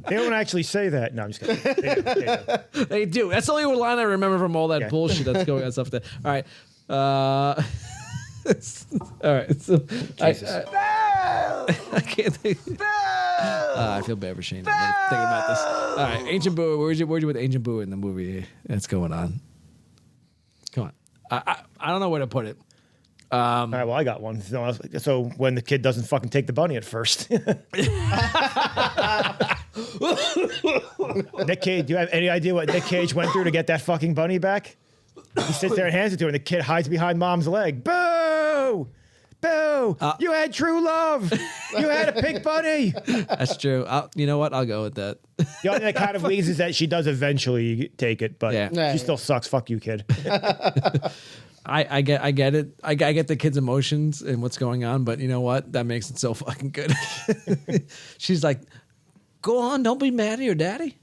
They don't actually say that. No, I'm just kidding. They do. That's the only line I remember from all that bullshit that's going on stuff there. All right. All right. So I can't think. I feel bad for Shane. I'm thinking about this. All right, Ancient Boo. Where'd you with Ancient Boo in the movie that's going on? Come on. I don't know where to put it. All right, well, I got one. So when the kid doesn't fucking take the bunny at first. Nick Cage, do you have any idea what Nick Cage went through to get that fucking bunny back? He sits there and hands it to her, and the kid hides behind mom's leg. Boo! Boo! You had true love. You had a pink bunny. That's true. You know what? I'll go with that. The only thing that kind of leaves is that she does eventually take it, but she still sucks. Fuck you, kid. I get it. I get the kid's emotions and what's going on, but you know what? That makes it so fucking good. She's like, go on, don't be mad at your daddy.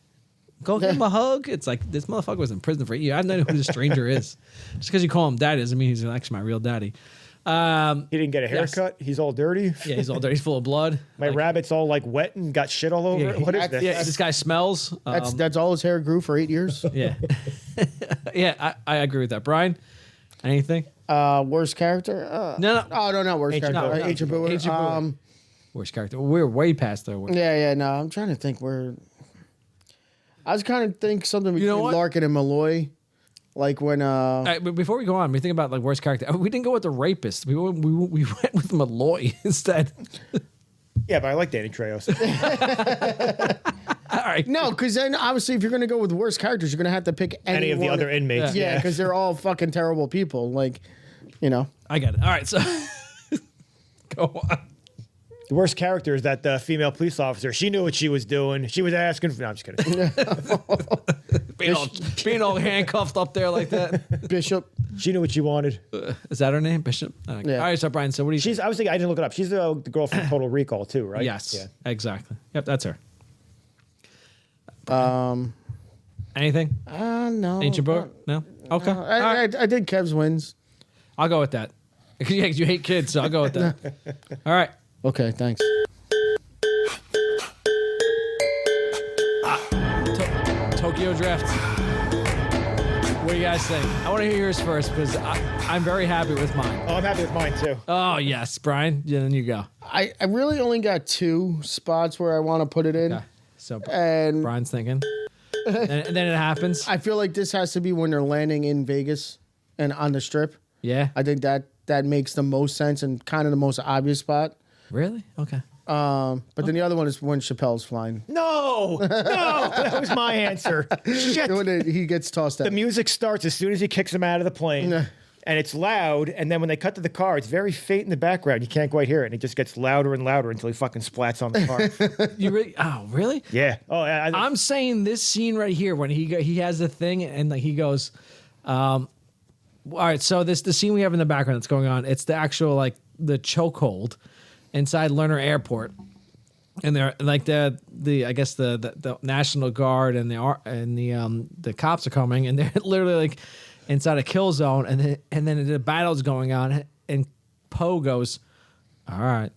Go give him a hug. It's like, this motherfucker was in prison for a year. I don't know who this stranger is. Just because you call him daddy doesn't mean he's actually my real daddy. He didn't get a haircut. He's all dirty. Yeah, he's all dirty. He's full of blood. My rabbit's all like wet and got shit all over it. What is this? Yeah, this guy smells. That's all his hair grew for 8 years. Yeah. Yeah, I agree with that. Brian, anything? Worst character? No. Oh, no, not worst Ancient character. Boo. Ancient Boo. Ancient Boo. Worst character. We're way past there. Yeah. No, I'm trying to think where. I was kind of think something between know what? Larkin and Malloy. Like when but before we go on, we think about like worst character. We didn't go with the rapist. We went with Malloy instead. Yeah, but I like Danny Trejo. All right. No, because then obviously if you're gonna go with the worst characters, you're gonna have to pick Any of the other inmates. Yeah, because they're all fucking terrible people. Like, you know. I get it. All right, so go on. The worst character is that the female police officer. She knew what she was doing. She was asking for... No, I'm just kidding. being all handcuffed up there like that. Bishop. She knew what she wanted. Is that her name? Bishop? Yeah. All right, so Brian, so what do you I was thinking, I didn't look it up. She's the girl from Total Recall too, right? Yes, Yeah. exactly. Yep, that's her. Um, Anything? no. Ancient Boo? No? Okay. No. I did Kev's wins. I'll go with that. Yeah, 'cause you hate kids, so I'll go with that. All right. Okay, thanks. Tokyo Drift. What do you guys think? I want to hear yours first because I'm very happy with mine. Oh, I'm happy with mine too. Oh, yes, Brian. Yeah, then you go. I really only got 2 spots where I want to put it in. Okay. So And Brian's thinking. and then it happens. I feel like this has to be when they're landing in Vegas and on the strip. Yeah. I think that makes the most sense and kind of the most obvious spot. Really? Okay. But then the other one is when Chappelle's flying. No, that was my answer. Shit. When he gets tossed out. The music starts as soon as he kicks him out of the plane. And it's loud, and then when they cut to the car, it's very faint in the background. You can't quite hear it, and it just gets louder and louder until he fucking splats on the car. You really? Oh, really? Yeah. Oh, I'm saying this scene right here when he has the thing and like he goes, all right. So the scene we have in the background that's going on. It's the actual like the chokehold inside Lerner Airport, and they're like the I guess the National Guard and the cops are coming, and they're literally like inside a kill zone, and then the battle's going on, and Poe goes, all right,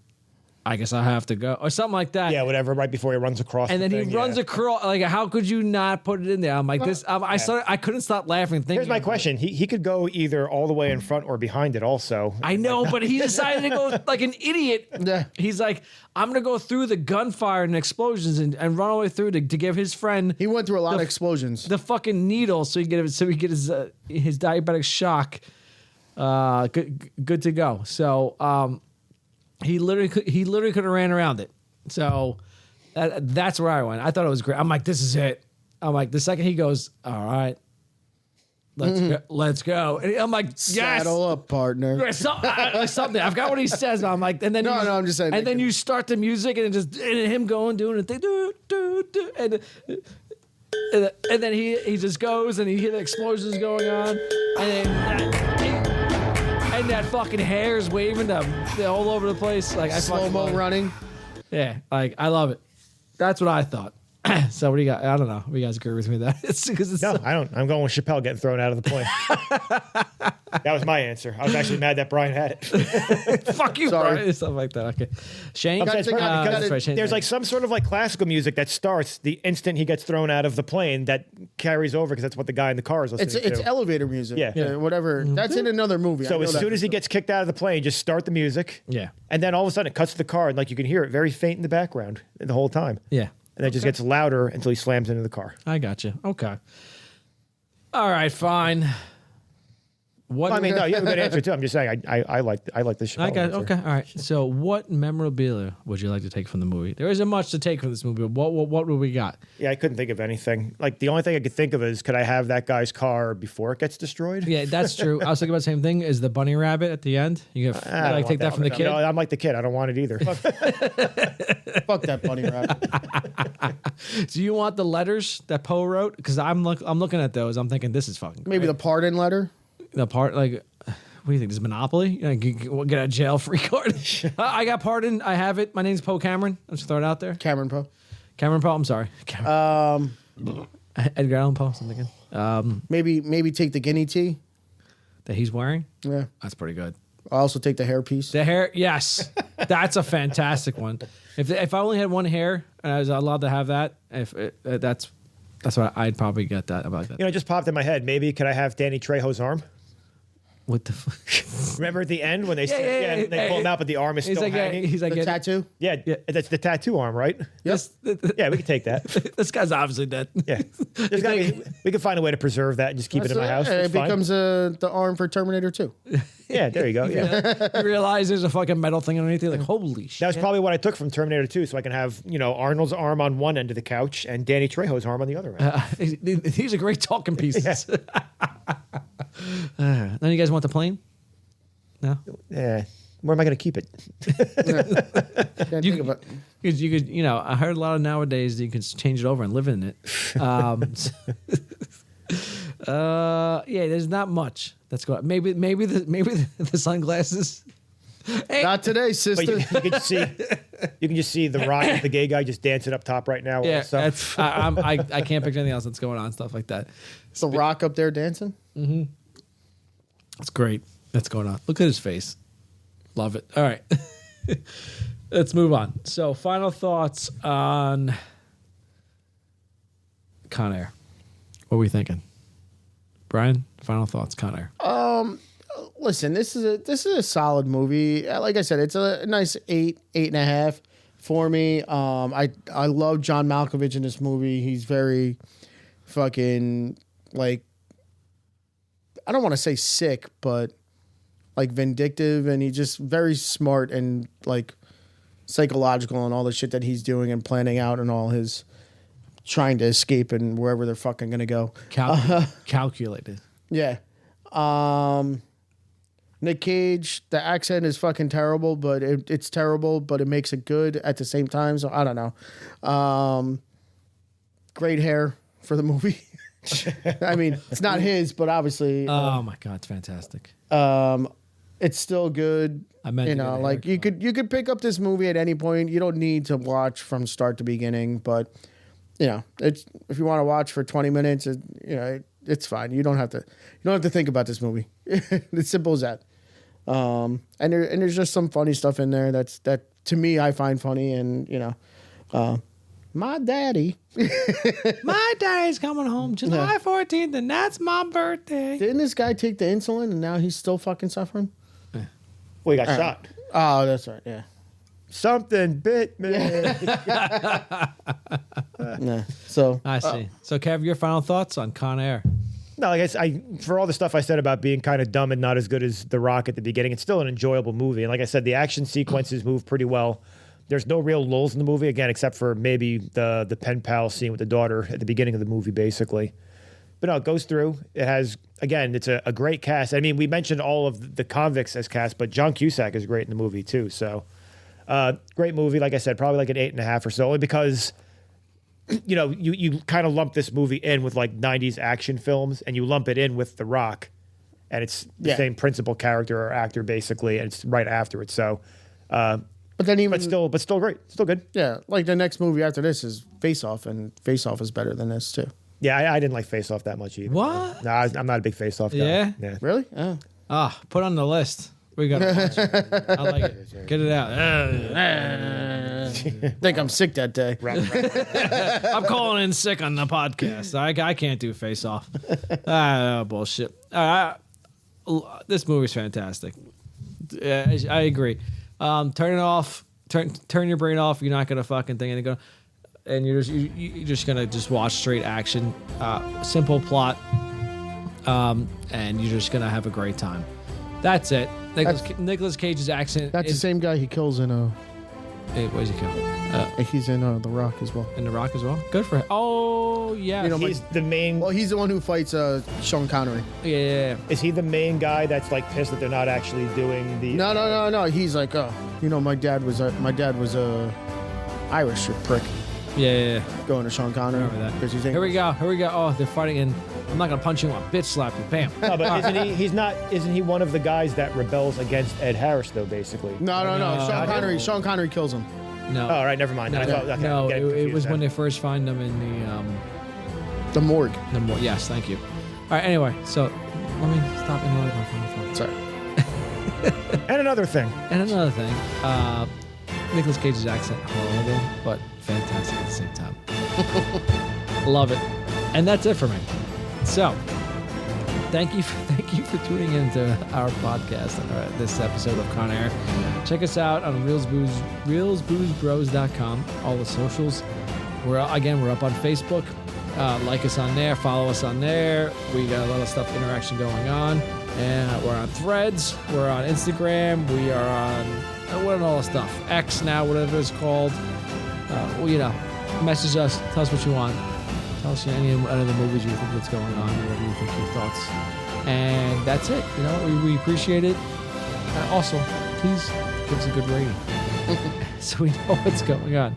I guess I have to go, or something like that. Yeah, whatever. Right before he runs across, and then he runs across. Like, how could you not put it in there? I'm like, I couldn't stop laughing. Thinking. Here's my question: he could go either all the way in front or behind it. Also, I know, but he decided to go like an idiot. Yeah. He's like, I'm gonna go through the gunfire and explosions and run all the way through to give his friend. He went through a lot of explosions. The fucking needle, so he get his diabetic shock. Good to go. So he literally could have ran around it. So that's where I went. I thought it was great. I'm like, this is it. I'm like, the second he goes, all right, let's go. And I'm like, yes. Saddle up, partner. Something. I forgot what he says. I'm like, and then no, I'm just saying. And then you start the music and him going doing the thing, and then he just goes and he hear the explosions going on, and that fucking hair's waving all over the place. Like I slow-mo running. Yeah, like I love it. That's what I thought. So what do you got? I don't know. You guys agree with me that it's no, I don't. I'm going with Chappelle getting thrown out of the plane. That was my answer. I was actually mad that Brian had it. Fuck you, Sorry. Brian. Stuff like that. Okay, Shane. That's right, Shane. There's like some sort of like classical music that starts the instant he gets thrown out of the plane that carries over because that's what the guy in the car is listening to. It's elevator music. Yeah. Whatever. That's in another movie. So as soon as he gets kicked out of the plane, just start the music. Yeah. And then all of a sudden it cuts to the car and like you can hear it very faint in the background the whole time. Yeah. And then it just gets louder until he slams into the car. I got you. Okay. All right, fine. What? I mean, no, you have a good answer too. I'm just saying, I like this show. Okay, okay, all right. So, what memorabilia would you like to take from the movie? There isn't much to take from this movie. But what would we got? Yeah, I couldn't think of anything. Like the only thing I could think of is, could I have that guy's car before it gets destroyed? Yeah, that's true. I was thinking about the same thing. Is the bunny rabbit at the end? You have like take that from the kid. No, I'm like the kid. I don't want it either. Fuck that bunny rabbit. Do you want the letters that Poe wrote? Because I'm looking at those. I'm thinking this is fucking great. Maybe the pardon letter. The part like. What do you think? This is Monopoly? Get a jail free card. I got pardoned. I have it. My name's Poe Cameron. I'm just throwing it out there. Cameron Poe. Cameron Poe. I'm sorry. Cameron. Edgar Allan Poe. Something again. Maybe take the guinea tea that he's wearing. Yeah, that's pretty good. I'll also take the hairpiece. The hair, yes, that's a fantastic one. If I only had one hair and I was allowed to have that, that's what I'd probably get that about that. You know, it just popped in my head. Maybe could I have Danny Trejo's arm? What the fuck? Remember at the end when they they pull him out, but the arm is still hanging? He's like the tattoo? Yeah, that's the tattoo arm, right? Yes. Yeah, we can take that. This guy's obviously dead. Yeah. We can find a way to preserve that and just keep it in my house. It becomes the arm for Terminator 2. Yeah, there you go. Yeah. You realize there's a fucking metal thing underneath it? Like, holy shit. That was probably what I took from Terminator 2, so I can have, Arnold's arm on one end of the couch and Danny Trejo's arm on the other end. These are great talking pieces. None of you guys want the plane? No? Yeah. Where am I going to keep it? You could, I heard a lot of nowadays that you can change it over and live in it. There's not much that's going. Maybe the sunglasses. Hey. Not today, sister. But you can just see the Rock, the gay guy, just dancing up top right now. Yeah, I can't picture anything else that's going on. Stuff like that. It's the Rock up there dancing. Mm-hmm. That's great. That's going on. Look at his face. Love it. All right. Let's move on. So, final thoughts on Con Air. What are we thinking? Brian, final thoughts, Con Air. Listen, this is a solid movie. Like I said, it's a nice 8.5 for me. I love John Malkovich in this movie. He's very fucking like, I don't want to say sick, but like vindictive, and he's just very smart and like psychological and all the shit that he's doing and planning out and all his trying to escape and wherever they're fucking gonna go. Calculated. Yeah. Nick Cage, the accent is fucking terrible, but it's terrible, but it makes it good at the same time. So I don't know. Great hair for the movie. I mean, it's not his, but obviously. Oh my god, it's fantastic. It's still good. I meant like you could pick up this movie at any point. You don't need to watch from start to beginning, but it's if you want to watch for 20 minutes, it's fine. You don't have to think about this movie. It's simple as that. And there's just some funny stuff in there that to me I find funny, and my daddy's coming home July 14th, and that's my birthday. Didn't this guy take the insulin and now he's still fucking suffering? Well, he got shot. Oh, that's right. Yeah. Something bit me. Yeah. So I see. So, Kev, your final thoughts on Con Air? No, I guess for all the stuff I said about being kind of dumb and not as good as The Rock at the beginning, it's still an enjoyable movie. And like I said, the action sequences move pretty well. There's no real lulls in the movie, again, except for maybe the pen pal scene with the daughter at the beginning of the movie, basically. But no, it goes through. It has, again, it's a great cast. I mean, we mentioned all of the convicts as cast, but John Cusack is great in the movie, too. So, great movie. Like I said, probably like an 8.5 or so, only because, you kind of lump this movie in with like 90s action films, and you lump it in with The Rock, and it's the same principal character or actor, basically, and it's right after it. So, but still great. Still good. Yeah, like the next movie after this is Face Off, and Face Off is better tin this, too. Yeah, I didn't like Face Off that much either. What? No, I'm not a big Face Off guy. Yeah? Really? Oh. Put on the list. We got to I like it. Get it out. Think I'm sick that day. I'm calling in sick on the podcast. I can't do Face Off. Bullshit. This movie's fantastic. I agree. Turn it off. Turn your brain off. You're not gonna fucking think anything. And you're just gonna watch straight action. Simple plot. and you're just gonna have a great time. That's it. Nicolas Cage's accent. That's the same guy he kills in what does he kill? He's in The Rock as well. In The Rock as well. Good for him. Oh yeah. You know, He's the main. Well, he's the one who fights Sean Connery. Yeah. Is he the main guy that's like pissed that they're not actually doing the? No. He's like, my dad was Irish, you prick. Yeah. Going to Sean Connery. Remember that. 'Cause he's Here we go. Oh, they're fighting, and I'm not gonna punch you. I'm bitch slap you. Bam. No, but isn't he? He's not. Isn't he one of the guys that rebels against Ed Harris though? Basically. No. Sean Connery kills him. No. Oh, all right. Never mind. No, I thought, okay, I'm getting it confused was then. when they first find them in The morgue. the morgue. Yes, thank you. All right. Anyway, so let me stop interrupting my phone. Sorry. And another thing. Nicolas Cage's accent horrible, but fantastic at the same time. Love it, and that's it for me. So, thank you for tuning into our podcast and this episode of Con Air. Check us out on reelsboozebros.com. All the socials. We're up on Facebook. Like us on there. Follow us on there. We got a lot of stuff interaction going on. And we're on Threads. We're on Instagram. We are on what and all the stuff. X now, whatever it's called. Message us. Tell us what you want. Tell us any of the movies you think that's going on, whatever you think your thoughts. And that's it. We appreciate it. Also, please give us a good rating so we know what's going on.